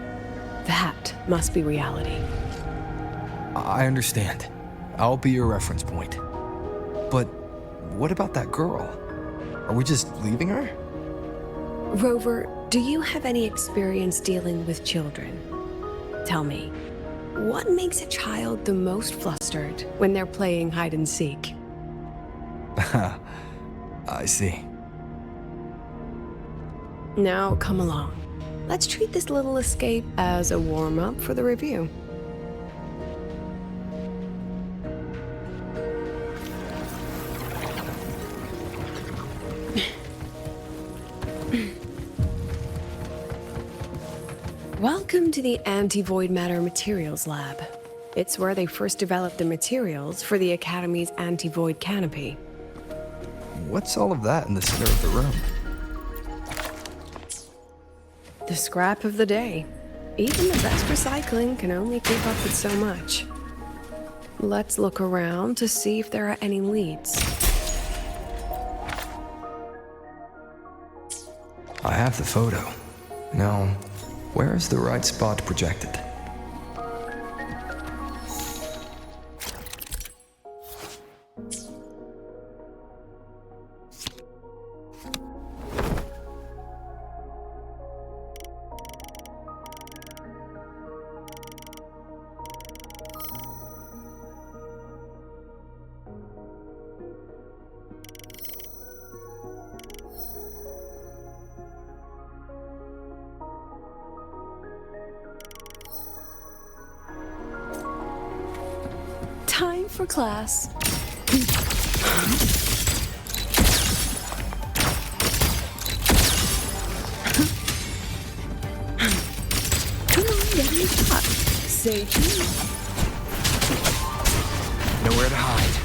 that must be reality. I understand. I'll be your reference point. But what about that girl? Are we just leaving her? Rover, do you have any experience dealing with children? Tell me, what makes a child the most flustered when they're playing hide and seek? I see. Now, come along. Let's treat this little escape as a warm-up for the review. Welcome to the Anti-Void Matter Materials Lab. It's where they first developed the materials for the Academy's anti-void canopy. What's all of that in the center of the room? The scrap of the day. Even the best recycling can only keep up with so much. Let's look around to see if there are any leads. I have the photo. Now, where is the right spot projected? for class. Come on, get in the shot. Say cheese. Nowhere to hide.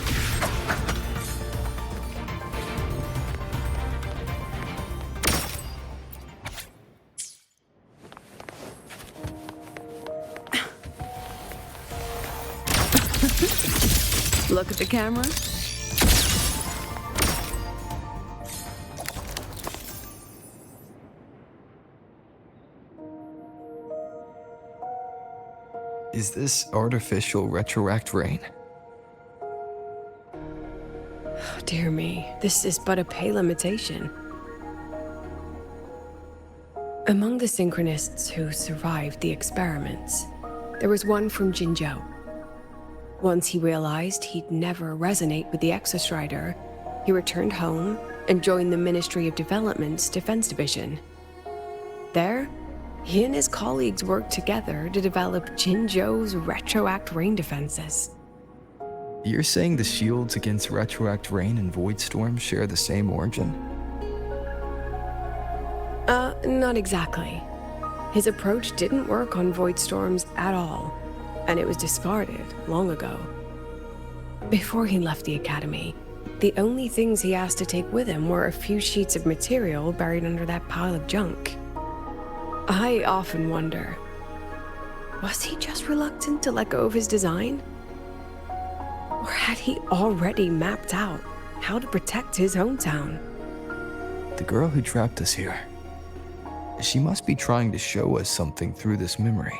Look at the camera. Is this artificial retroact rain? Dear me, this is but a pale imitation. Among the synchronists who survived the experiments, there was one from Jinzhou. Once he realized he'd never resonate with the Exostrider, he returned home and joined the Ministry of Development's Defense Division. There, he and his colleagues worked together to develop Jinzhou's retroact rain defenses. You're saying the shields against retroact rain and void storms share the same origin? Not exactly. His approach didn't work on void storms at all, and it was discarded long ago. Before he left the academy, the only things he asked to take with him were a few sheets of material buried under that pile of junk. I often wonder, was he just reluctant to let go of his design? Or had he already mapped out how to protect his hometown? The girl who trapped us here. She must be trying to show us something through this memory.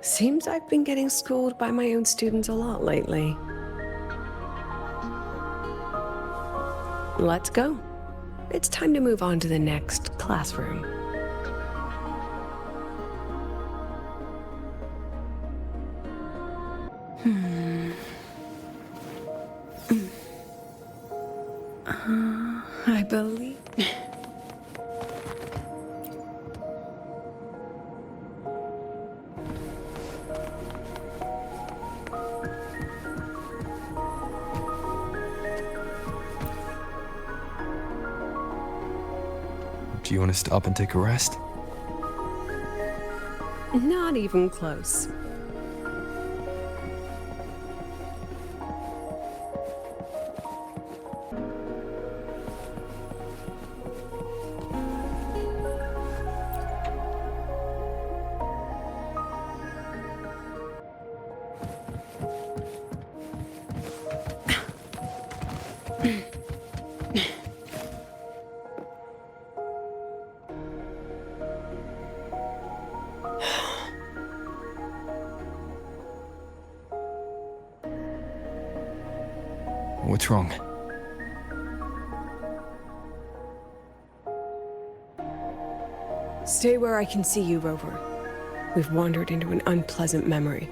Seems I've been getting schooled by my own students a lot lately. Let's go. It's time to move on to the next classroom. I believe... Do you want to stop and take a rest? Not even close. What's wrong? Stay where I can see you, Rover. We've wandered into an unpleasant memory.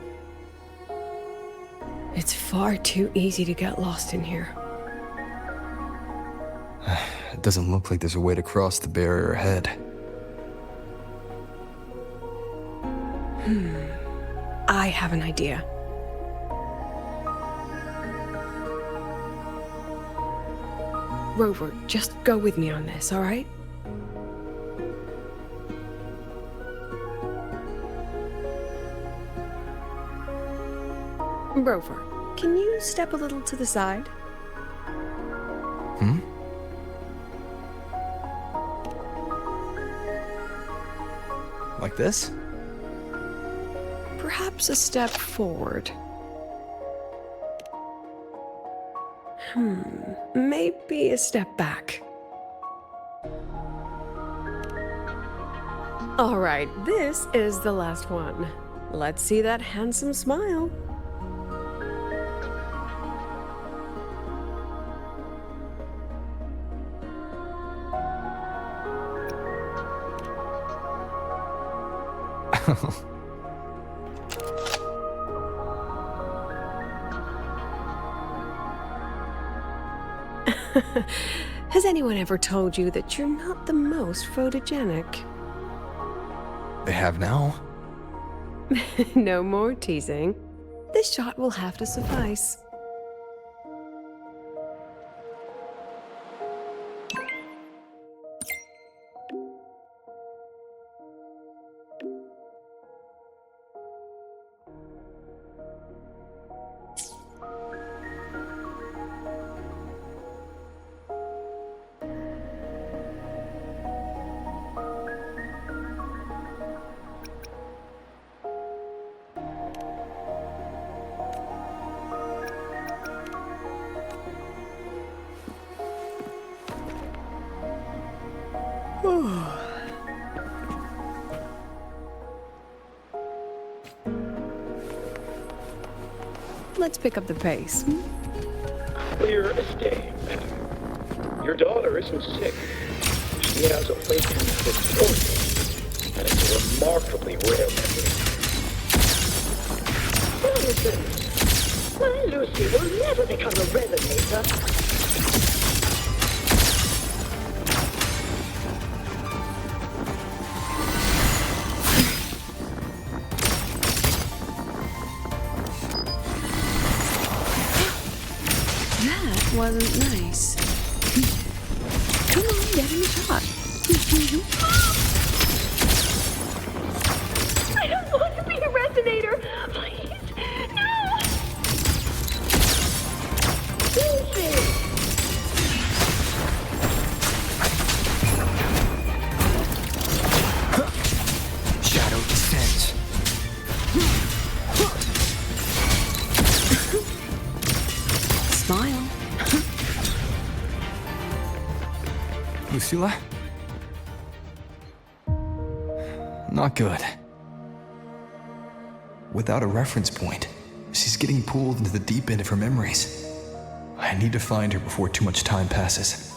It's far too easy to get lost in here. It doesn't look like there's a way to cross the barrier ahead. I have an idea. Rover, just go with me on this, all right? Rover, can you step a little to the side? Like this? Perhaps a step forward. Maybe a step back. All right, this is the last one. Let's see that handsome smile. Has anyone ever told you that you're not the most photogenic? They have now. No more teasing. This shot will have to suffice. Let's pick up the pace. Clear as day, madam. Your daughter isn't sick. She has awakened distortion, and it's a remarkably rare memory. Nonsense. My Lucy will never become a resonator. Wasn't nice. Come on, get in the shot. I don't want to be a resonator. Please, no. Lucy. Shadow descends. Smile. Lucilla? Not good. Without a reference point, she's getting pulled into the deep end of her memories. I need to find her before too much time passes.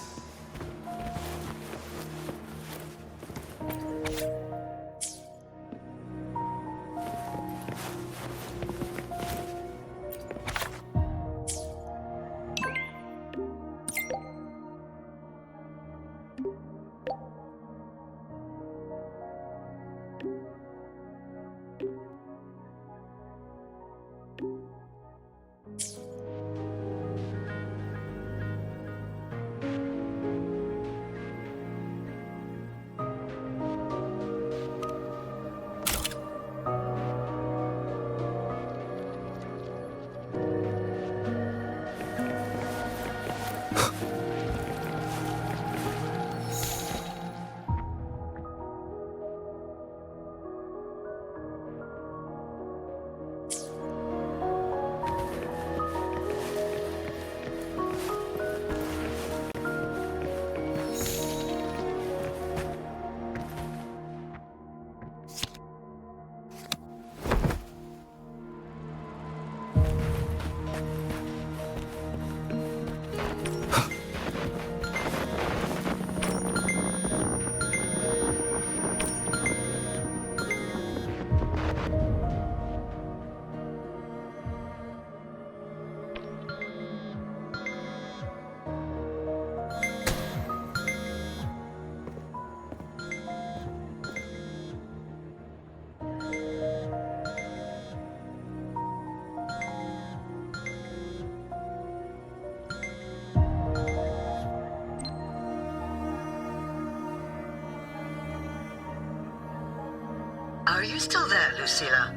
Are you still there, Lucilla?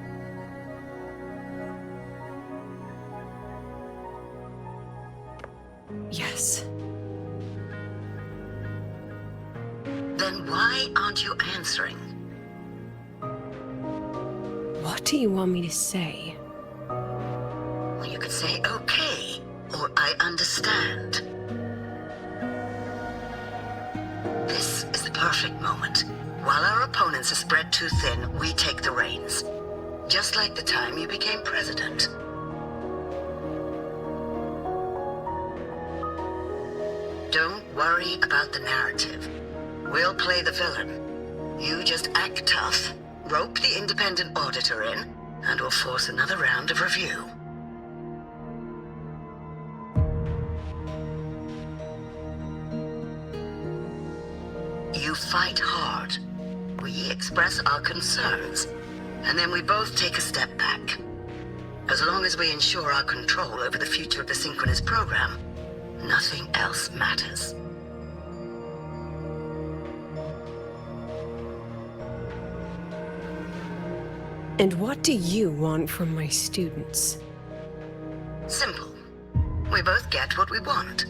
Yes. Then why aren't you answering? What do you want me to say? Well, you could say okay, or I understand. This is the perfect moment. While our opponents are spread too thin, we take the reins. Just like the time you became president. Don't worry about the narrative. We'll play the villain. You just act tough, rope the independent auditor in, and we'll force another round of review. You fight hard. We express our concerns, and then we both take a step back. As long as we ensure our control over the future of the synchronous program, nothing else matters. And what do you want from my students? Simple. We both get what we want.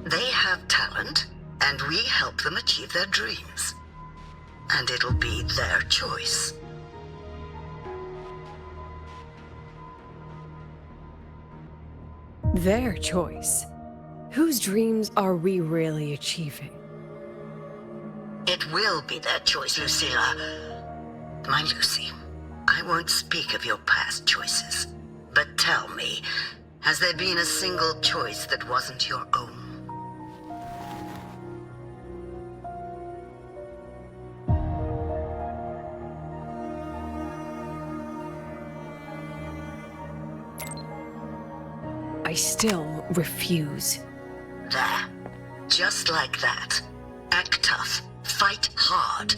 They have talent, and we help them achieve their dreams. And it'll be their choice. Their choice? Whose dreams are we really achieving? It will be their choice, Lucilla. My Lucy, I won't speak of your past choices. But tell me, has there been a single choice that wasn't your own? I still refuse. There. Just like that. Act tough. Fight hard.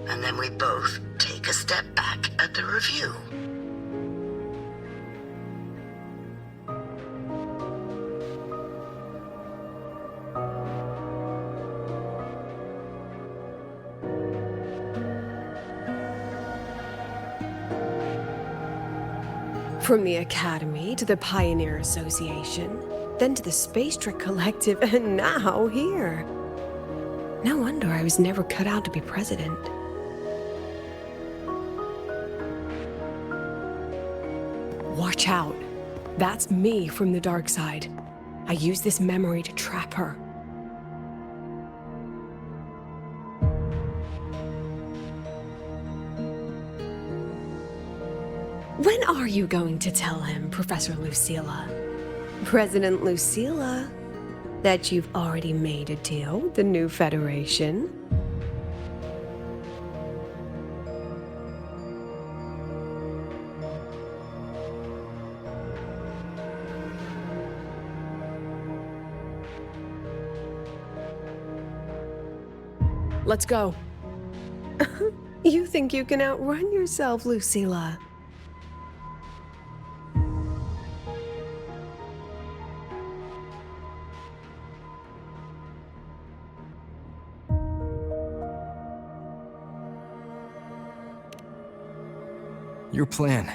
And then we both take a step back at the review. From the Academy to the Pioneer Association, then to the Space Trick Collective, and now here. No wonder I was never cut out to be president. Watch out. That's me from the dark side. I use this memory to trap her. When are you going to tell him, Professor Lucilla? President Lucilla, that you've already made a deal with the new Federation? Let's go. You think you can outrun yourself, Lucilla? Your plan.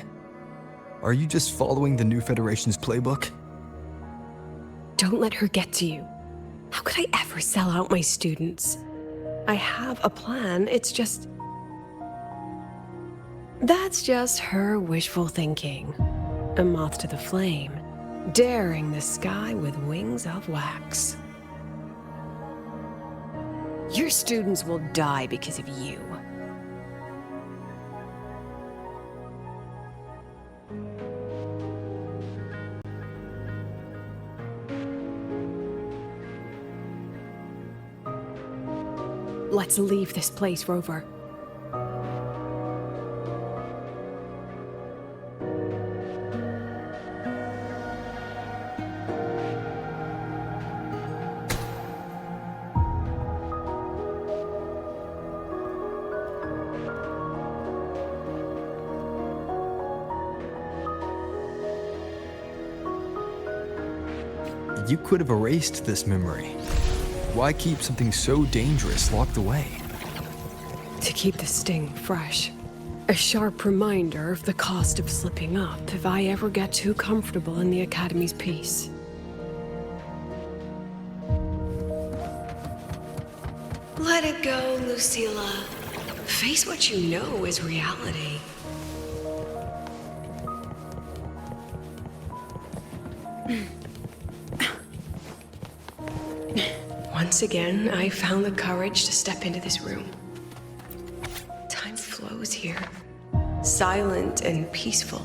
Are you just following the new Federation's playbook? Don't let her get to you. How could I ever sell out my students? I have a plan, it's just... That's just her wishful thinking. A moth to the flame, daring the sky with wings of wax. Your students will die because of you. Let's leave this place, Rover. You could have erased this memory. Why keep something so dangerous locked away? To keep the sting fresh. A sharp reminder of the cost of slipping up if I ever get too comfortable in the Academy's peace. Let it go, Lucilla. Face what you know is reality. Once again, I found the courage to step into this room. Time flows here, silent and peaceful.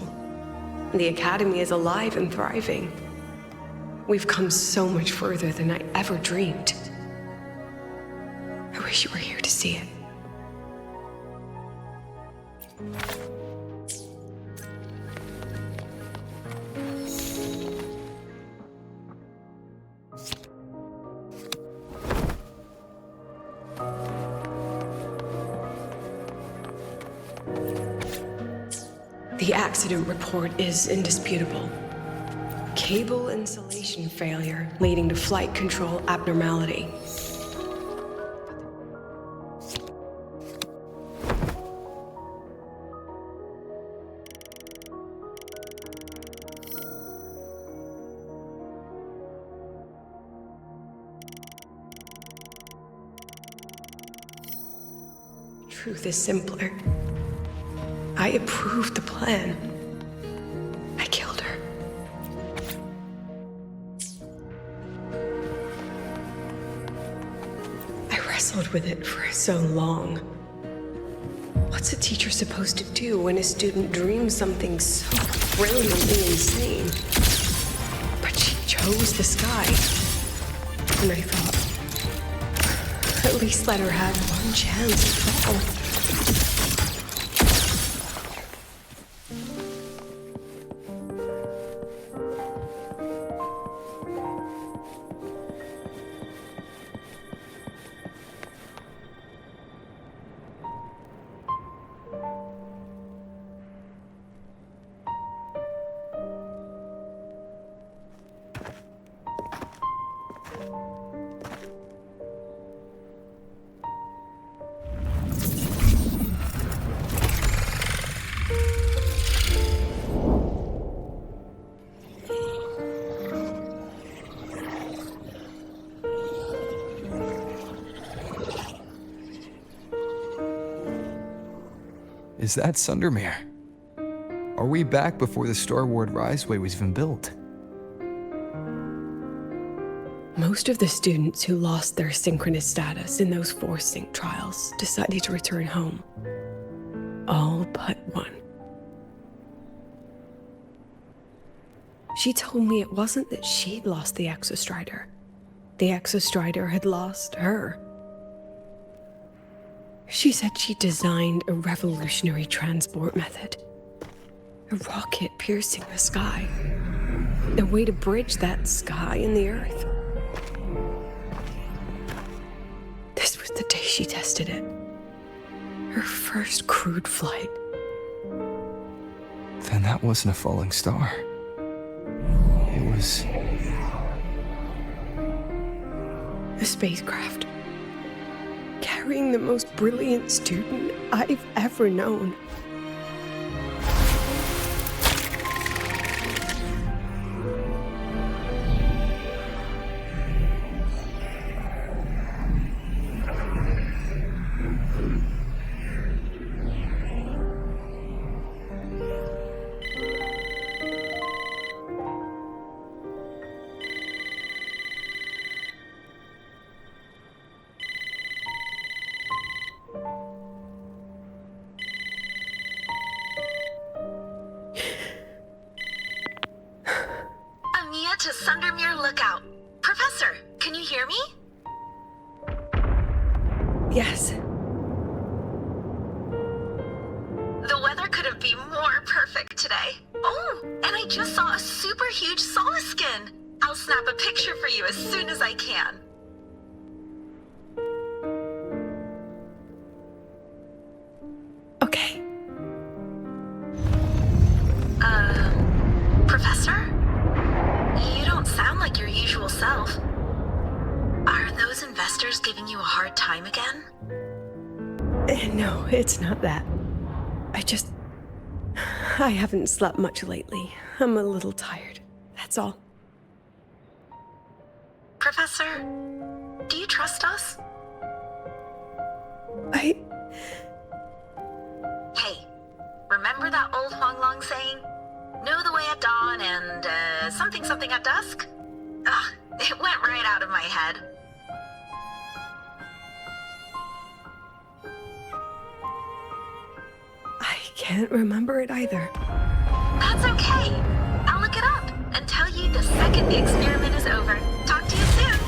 The Academy is alive and thriving. We've come so much further than I ever dreamed. I wish you were here to see it. The accident report is indisputable. Cable insulation failure leading to flight control abnormality. Truth is simpler. I approved the plan. I killed her. I wrestled with it for so long. What's a teacher supposed to do when a student dreams something so brilliantly insane? But she chose the sky. And I thought, at least let her have one chance to fall. Is that Sundermere? Are we back before the Star Ward Riseway was even built? Most of the students who lost their synchronous status in those force sync trials decided to return home. All but one. She told me it wasn't that she'd lost the Exostrider. The Exostrider had lost her. She said she designed a revolutionary transport method. A rocket piercing the sky. A way to bridge that sky and the Earth. This was the day she tested it. Her first crewed flight. Then that wasn't a falling star. It was... a spacecraft. Carrying the most brilliant student I've ever known. To Sundermere Lookout. Professor, can you hear me? Yes. The weather couldn't be more perfect today. Oh, and I just saw a super huge solaskin. I'll snap a picture for you as soon as I can. Okay. Professor? You don't sound like your usual self. Are those investors giving you a hard time again? No, it's not that. I haven't slept much lately. I'm a little tired. That's all. Professor, do you trust us? Hey, remember that old Huanglong saying? Know the way at dawn and, something at dusk? Ugh, it went right out of my head. I can't remember it either. That's okay. I'll look it up and tell you the second the experiment is over. Talk to you soon.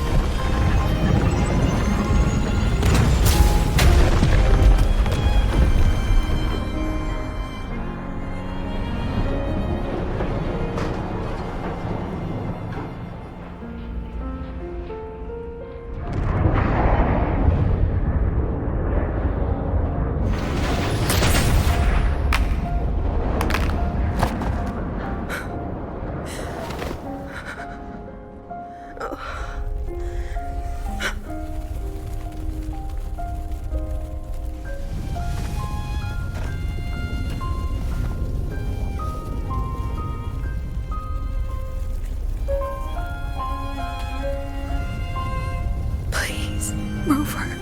over.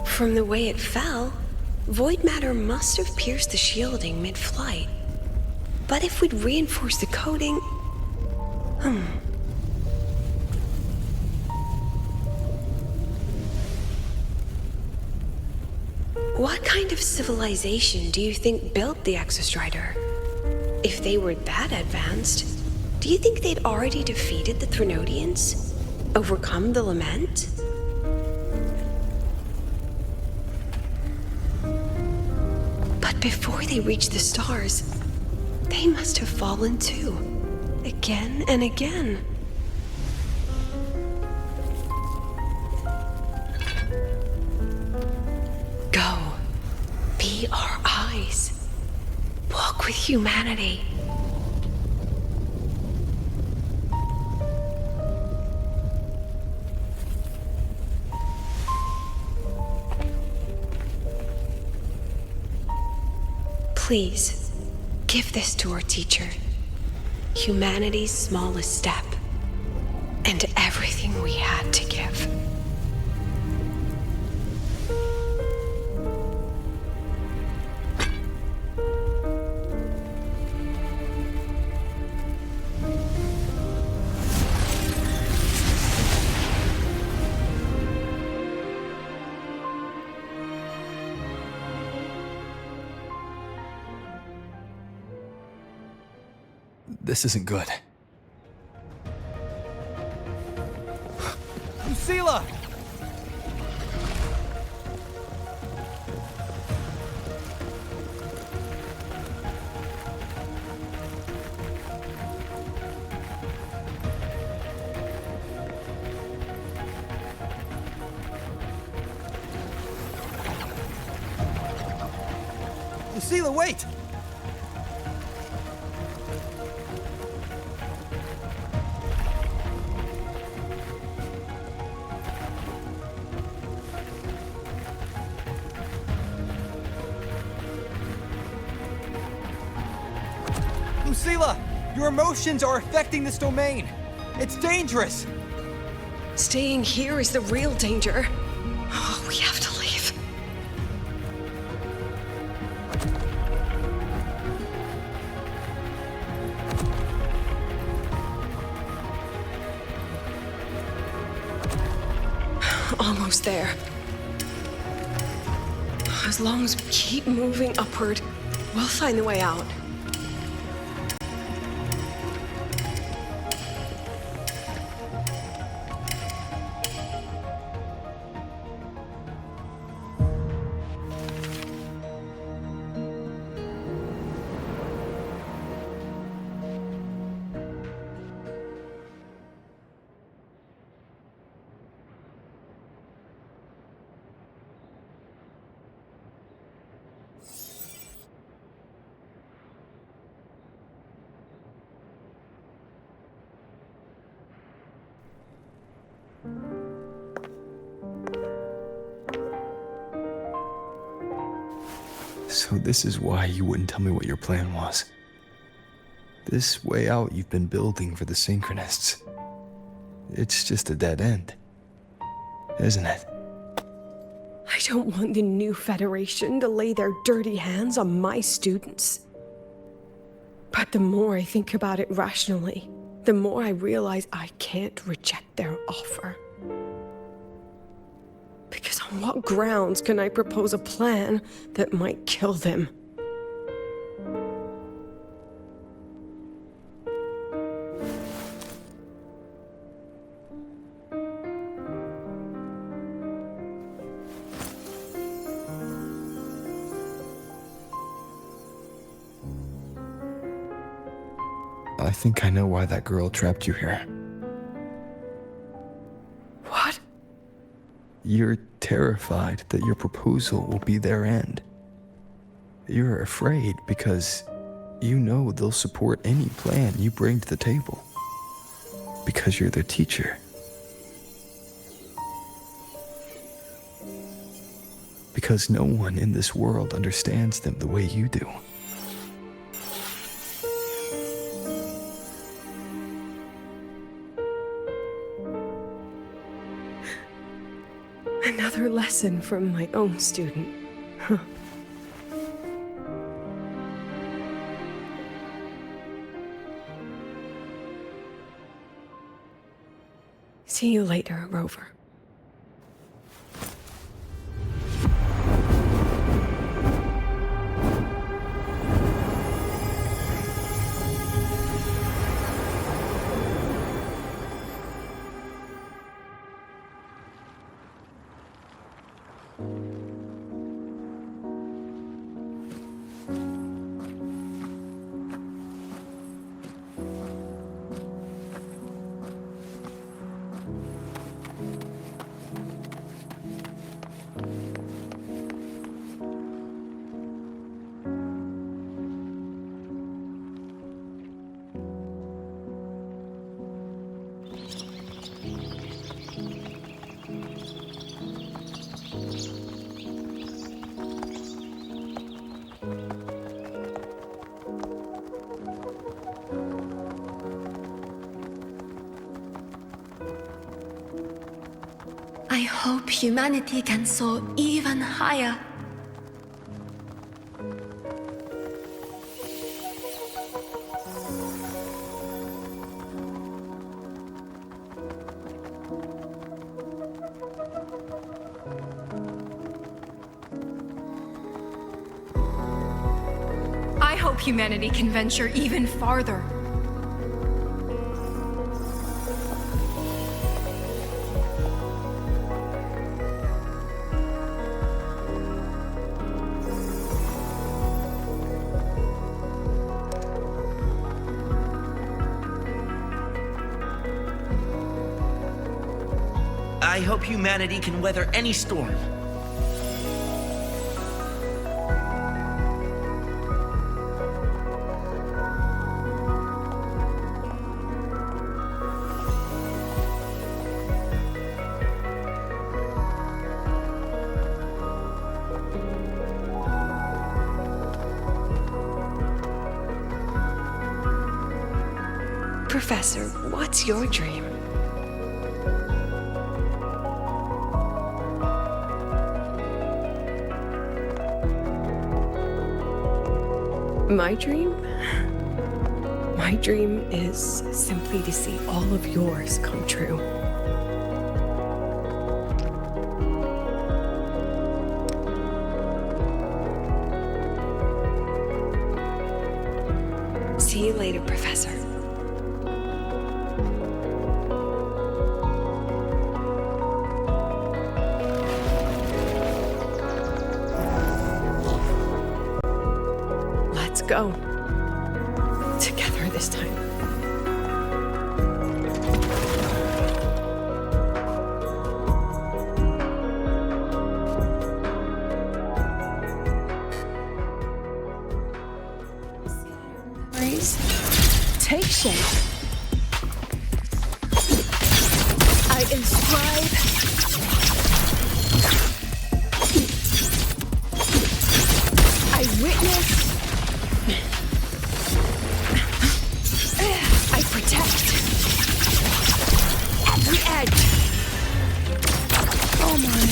From the way it fell, void matter must have pierced the shielding mid-flight. But if we'd reinforced the coating... What kind of civilization do you think built the Exostrider? If they were that advanced, do you think they'd already defeated the Threnodians? Overcome the Lament? Before they reached the stars, they must have fallen too, again and again. Go, be our eyes, walk with humanity. Please, give this to our teacher. Humanity's smallest step, and everything we had to give. This isn't good. Lucilla! Lucilla, wait! Lucilla, your emotions are affecting this domain. It's dangerous. Staying here is the real danger. Oh, we have to leave. Almost there. As long as we keep moving upward, we'll find the way out. So this is why you wouldn't tell me what your plan was. This way out you've been building for the Synchronists. It's just a dead end, isn't it? I don't want the new Federation to lay their dirty hands on my students. But the more I think about it rationally, the more I realize I can't reject their offer. Because on what grounds can I propose a plan that might kill them? I think I know why that girl trapped you here. What? You're terrified that your proposal will be their end. You're afraid because you know they'll support any plan you bring to the table. Because you're their teacher. Because no one in this world understands them the way you do. Another lesson from my own student. Huh. See you later, Rover. I hope humanity can soar even higher. I hope humanity can venture even farther. I hope humanity can weather any storm. Professor, what's your dream? My dream? My dream is simply to see all of yours come true. See you later, Professor. Let's go. Together this time. Raise. Take shape. I inscribe. I witness. I protect. Every edge. Oh my.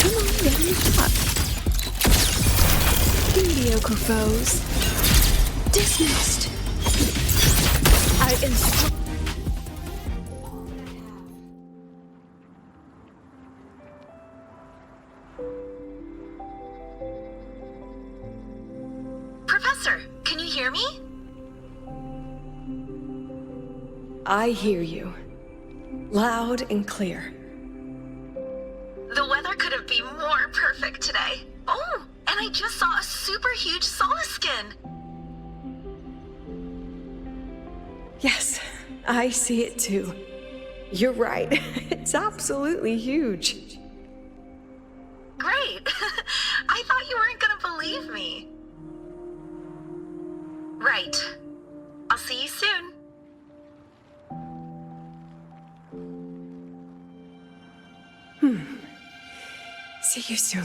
Come on, let me shot. Mediocre foes. Dismissed. I instruct. Professor, can you hear me? I hear you. Loud and clear. The weather couldn't be more perfect today. Oh, and I just saw a super huge solar skin. Yes, I see it too. You're right. It's absolutely huge. Great. I thought you weren't gonna believe me. Right. I'll see you soon. See you soon.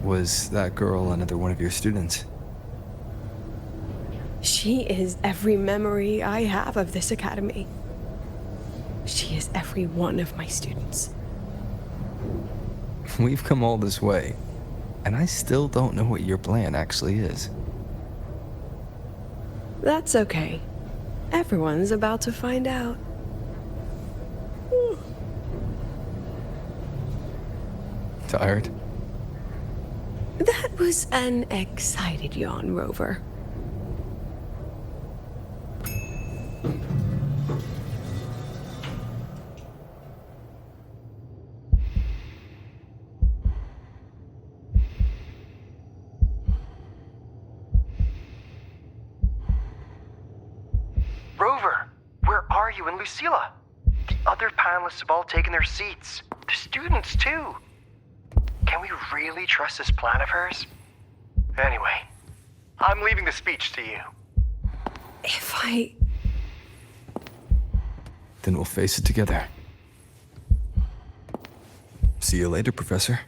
Was that girl another one of your students? She is every memory I have of this academy. She is every one of my students. We've come all this way, and I still don't know what your plan actually is. That's okay. Everyone's about to find out. Tired? That was an excited yawn, Rover. Rover, where are you and Lucilla? The other panelists have all taken their seats. The students, too. Can we really trust this plan of hers? Anyway, I'm leaving the speech to you. If I... Then we'll face it together. See you later, Professor.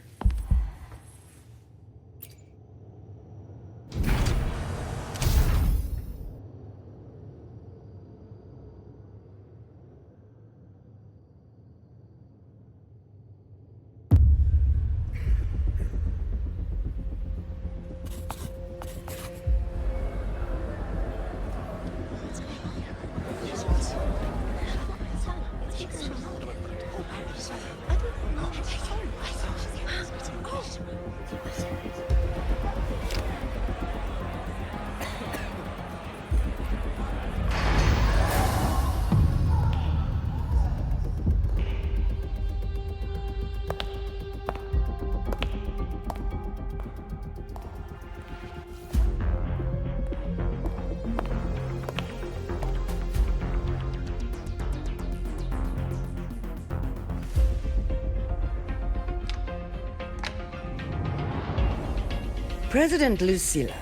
President Lucilla,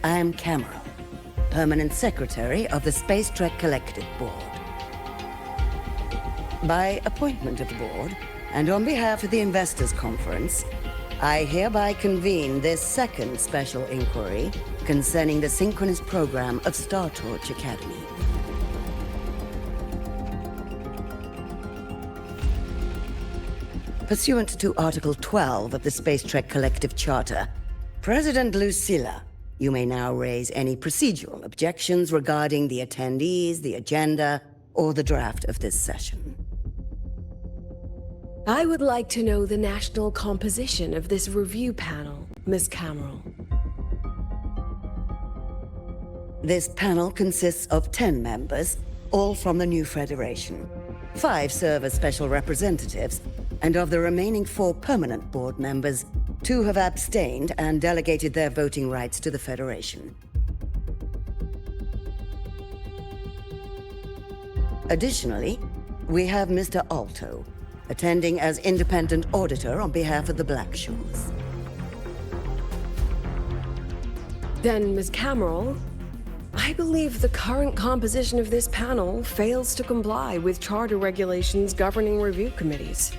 I am Cameron, Permanent Secretary of the Space Trek Collective Board. By appointment of the board, and on behalf of the Investors Conference, I hereby convene this second special inquiry concerning the synchronous program of Star Torch Academy. Pursuant to Article 12 of the Space Trek Collective Charter, President Lucilla, you may now raise any procedural objections regarding the attendees, the agenda, or the draft of this session. I would like to know the national composition of this review panel, Ms. Cameron. This panel consists of 10 members, all from the new Federation. 5 serve as special representatives, and of the remaining 4 permanent board members, 2 have abstained and delegated their voting rights to the Federation. Additionally, we have Mr. Alto, attending as independent auditor on behalf of the Blackshores. Then, Ms. Cameron, I believe the current composition of this panel fails to comply with charter regulations governing review committees.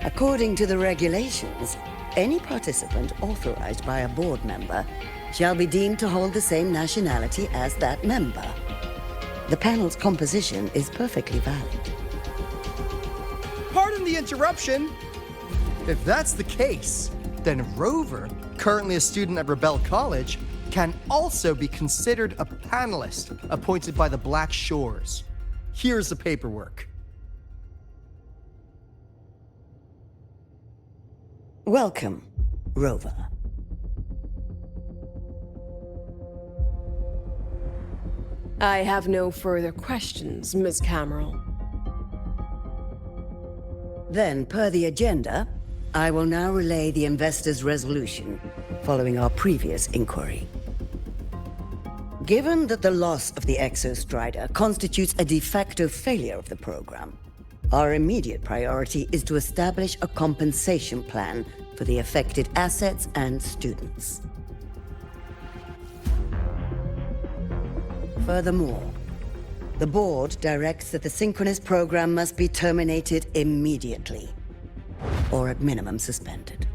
According to the regulations, any participant authorized by a board member shall be deemed to hold the same nationality as that member. The panel's composition is perfectly valid. Pardon the interruption. If that's the case, then Rover, currently a student at Rebel College, can also be considered a panelist appointed by the Black Shores. Here's the paperwork. Welcome. rover. I have no further questions, Ms. Cameron. Then, per the agenda, I will now relay the investor's resolution following our previous inquiry. Given that the loss of the Exostrider constitutes a de facto failure of the program, our immediate priority is to establish a compensation plan for the affected assets and students. Furthermore, the board directs that the synchronous program must be terminated immediately, or at minimum suspended.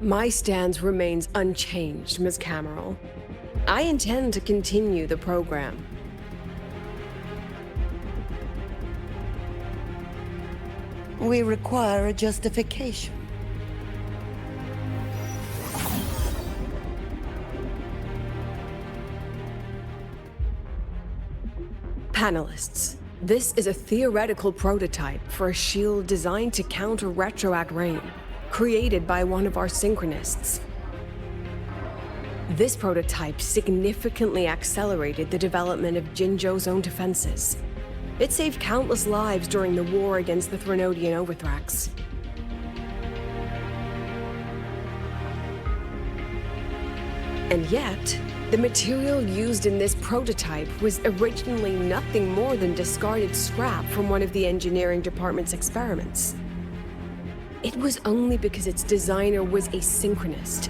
My stance remains unchanged, Ms. Cameron. I intend to continue the program. We require a justification. Panelists, this is a theoretical prototype for a shield designed to counter retroact rain, created by one of our synchronists. This prototype significantly accelerated the development of Jinzhou's own defenses. It saved countless lives during the war against the Threnodian Overthrax. And yet, the material used in this prototype was originally nothing more than discarded scrap from one of the engineering department's experiments. It was only because its designer was a synchronist,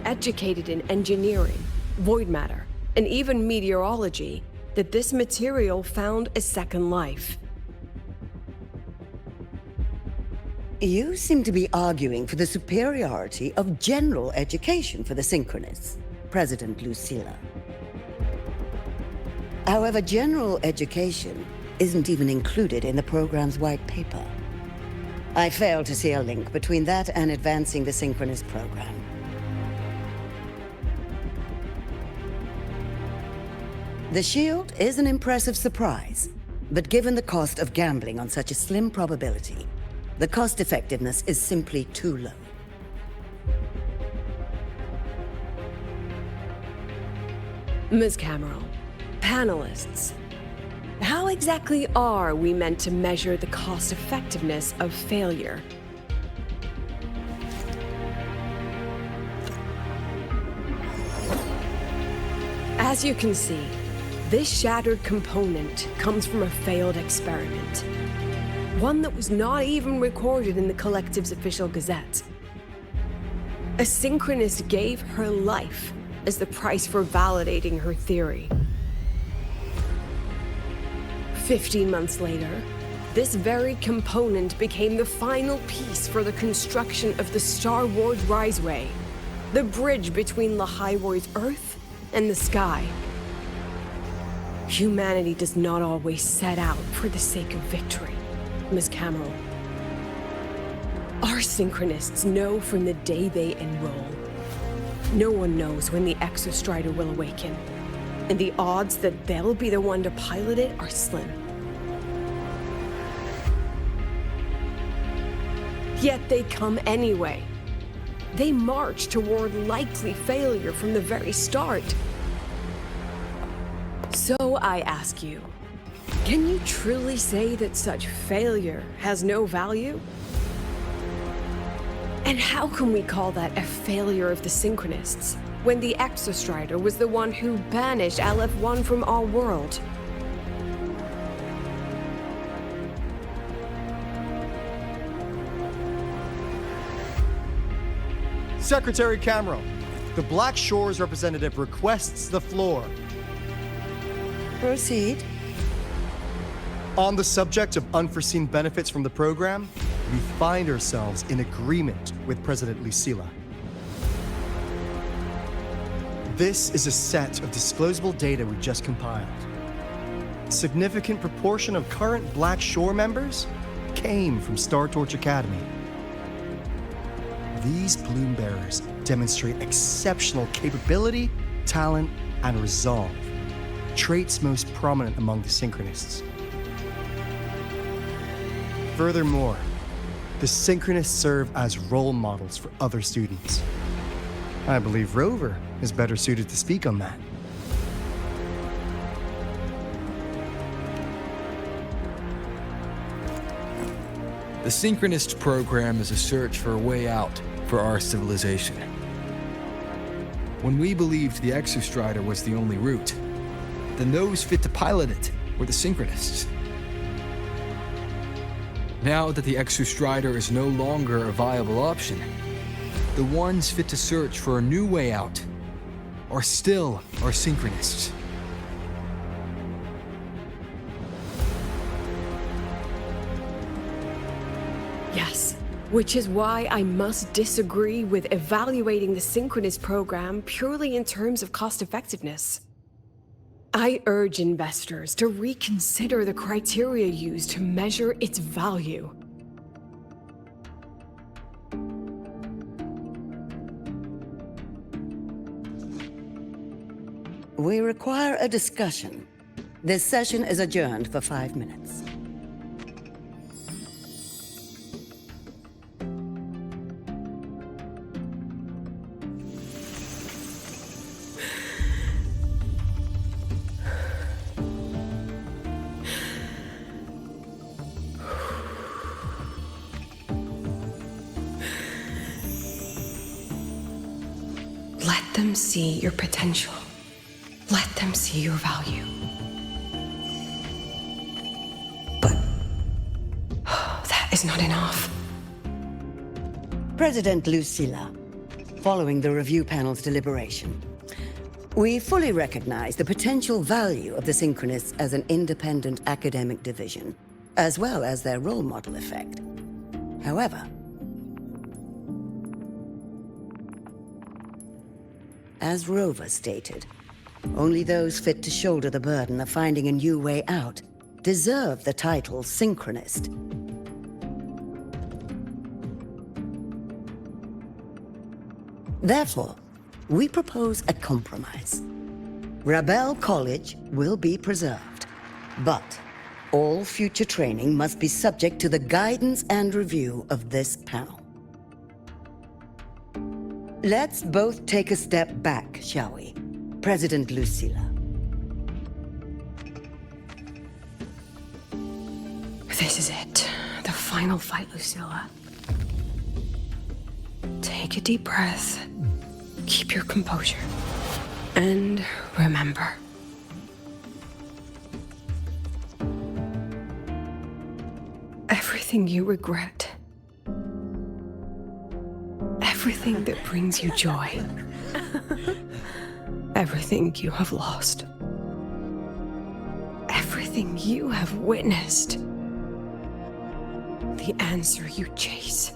educated in engineering, void matter, and even meteorology, that this material found a second life. You seem to be arguing for the superiority of general education for the synchronists, President Lucilla. However, general education isn't even included in the program's white paper. I fail to see a link between that and advancing the synchronous program. The shield is an impressive surprise, but given the cost of gambling on such a slim probability, the cost-effectiveness is simply too low. Ms. Cameron, panelists, how exactly are we meant to measure the cost-effectiveness of failure? As you can see, this shattered component comes from a failed experiment. One that was not even recorded in the Collective's official gazette. A synchronist gave her life as the price for validating her theory. 15 months later, this very component became the final piece for the construction of the Star Wars Riseway, the bridge between LaHypeGG's Earth and the sky. Humanity does not always set out for the sake of victory, Ms. Cameron. Our synchronists know from the day they enroll. No one knows when the Exostrider will awaken, and the odds that they'll be the one to pilot it are slim. Yet they come anyway. They march toward likely failure from the very start. So I ask you, can you truly say that such failure has no value? And how can we call that a failure of the synchronists, when the Exostrider was the one who banished LF1 from our world? Secretary Cameron, the Black Shores representative requests the floor. Proceed. On the subject of unforeseen benefits from the program, we find ourselves in agreement with President Lucilla. This is a set of disclosable data we just compiled. A significant proportion of current Black Shore members came from Star Torch Academy. These Bloom Bearers demonstrate exceptional capability, talent, and resolve, traits most prominent among the synchronists. Furthermore, The synchronists serve as role models for other students. I believe Rover is better suited to speak on that. The synchronist program is a search for a way out for our civilization. When we believed the Exostrider was the only route, then those fit to pilot it were the synchronists. Now that the Exostrider is no longer a viable option, the ones fit to search for a new way out are still our synchronists. Yes, which is why I must disagree with evaluating the synchronist program purely in terms of cost effectiveness. I urge investors to reconsider the criteria used to measure its value. We require a discussion. This session is adjourned for 5 minutes. Let them see your potential. Let them see your value. But that is not enough. President Lucilla, following the review panel's deliberation, we fully recognize the potential value of the Synchronists as an independent academic division, as well as their role model effect. However, as Rover stated, only those fit to shoulder the burden of finding a new way out deserve the title Synchronist. Therefore, we propose a compromise. Rebel College will be preserved, but all future training must be subject to the guidance and review of this panel. Let's both take a step back, shall we? President Lucilla. This is it. The final fight, Lucilla. Take a deep breath. Keep your composure. And remember. Everything you regret. Everything that brings you joy. Everything you have lost. Everything you have witnessed. The answer you chase.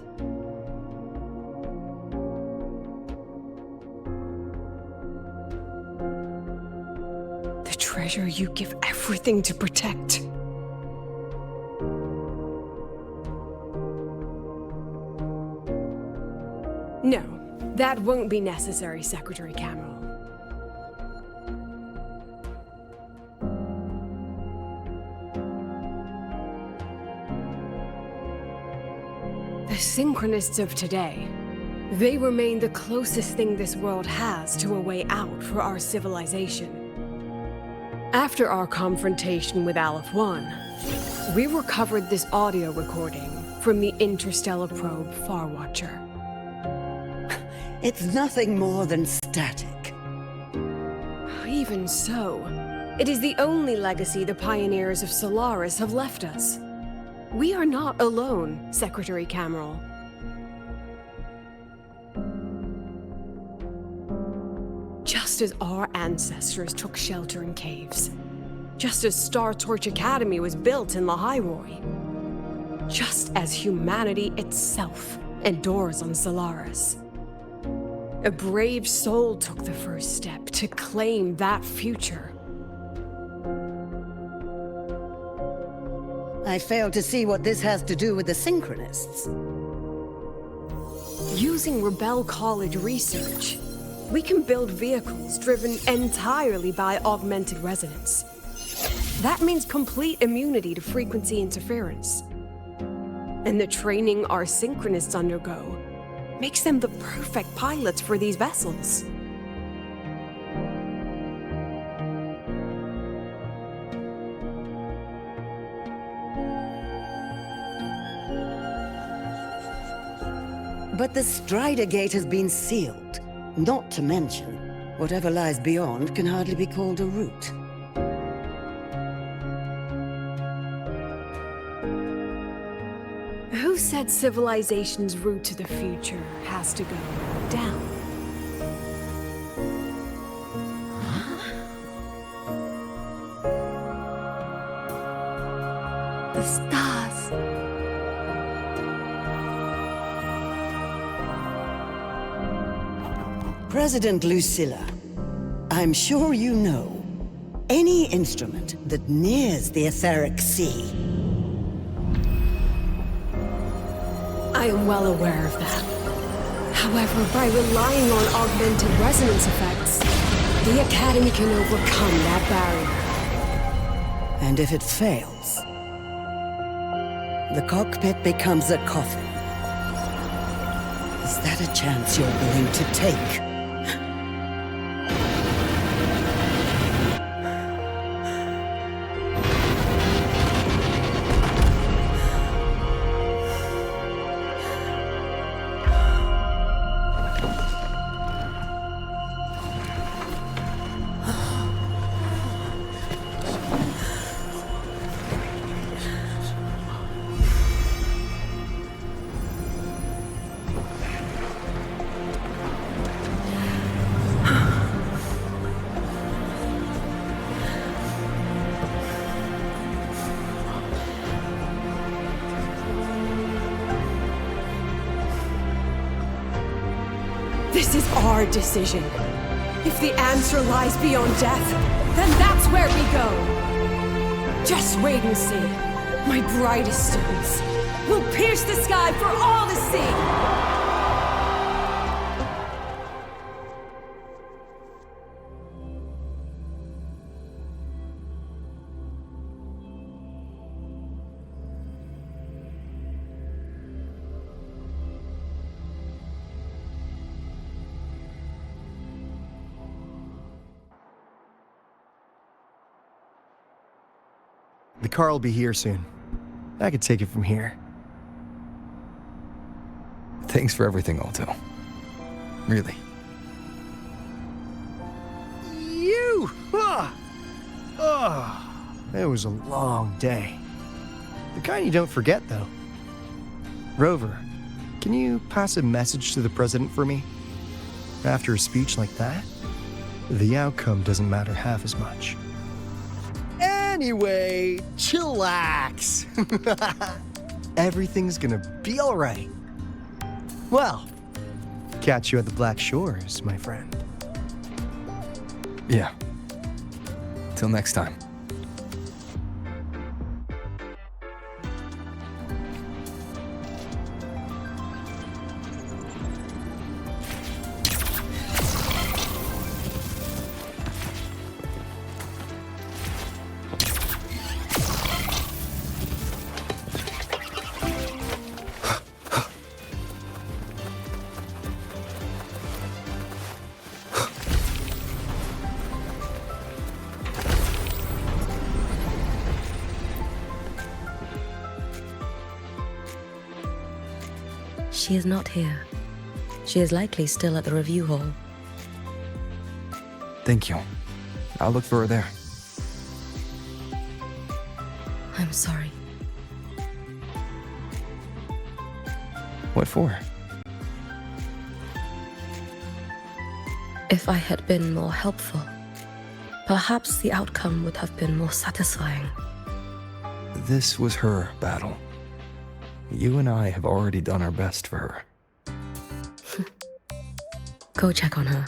The treasure you give everything to protect. No, that won't be necessary, Secretary Cameron. The Synchronists of today, they remain the closest thing this world has to a way out for our civilization. After our confrontation with Aleph 1, we recovered this audio recording from the interstellar probe Farwatcher. It's nothing more than static. Even so, it is the only legacy the pioneers of Solaris have left us. We are not alone, Secretary Cameron. Just as our ancestors took shelter in caves, just as Star Torch Academy was built in LaHypeGG, just as humanity itself endures on Solaris. A brave soul took the first step to claim that future. I fail to see what this has to do with the Synchronists. Using Rebel College research, we can build vehicles driven entirely by augmented resonance. That means complete immunity to frequency interference. And the training our synchronists undergo makes them the perfect pilots for these vessels. But the Strider Gate has been sealed. Not to mention, whatever lies beyond can hardly be called a route. Who said civilization's route to the future has to go down? The stars. President Lucilla, I'm sure you know, any instrument that nears the etheric sea. I am well aware of that. However, by relying on augmented resonance effects, the Academy can overcome that barrier. And if it fails, the cockpit becomes a coffin. Is that a chance you're willing to take? This is our decision. If the answer lies beyond death, then that's where we go. Just wait and see. My brightest students will pierce the sky for all to see. The car will be here soon. I could take it from here. Thanks for everything, Alto. Really. You! It was a long day. The kind you don't forget, though. Rover, can you pass a message to the president for me? After a speech like that, the outcome doesn't matter half as much. Anyway, chillax. Everything's gonna be all right. Well, catch you at the Black Shores, my friend. Yeah. Till next time. She is not here. She is likely still at the review hall. Thank you. I'll look for her there. I'm sorry. What for? If I had been more helpful, perhaps the outcome would have been more satisfying. This was her battle. You and I have already done our best for her. Go check on her.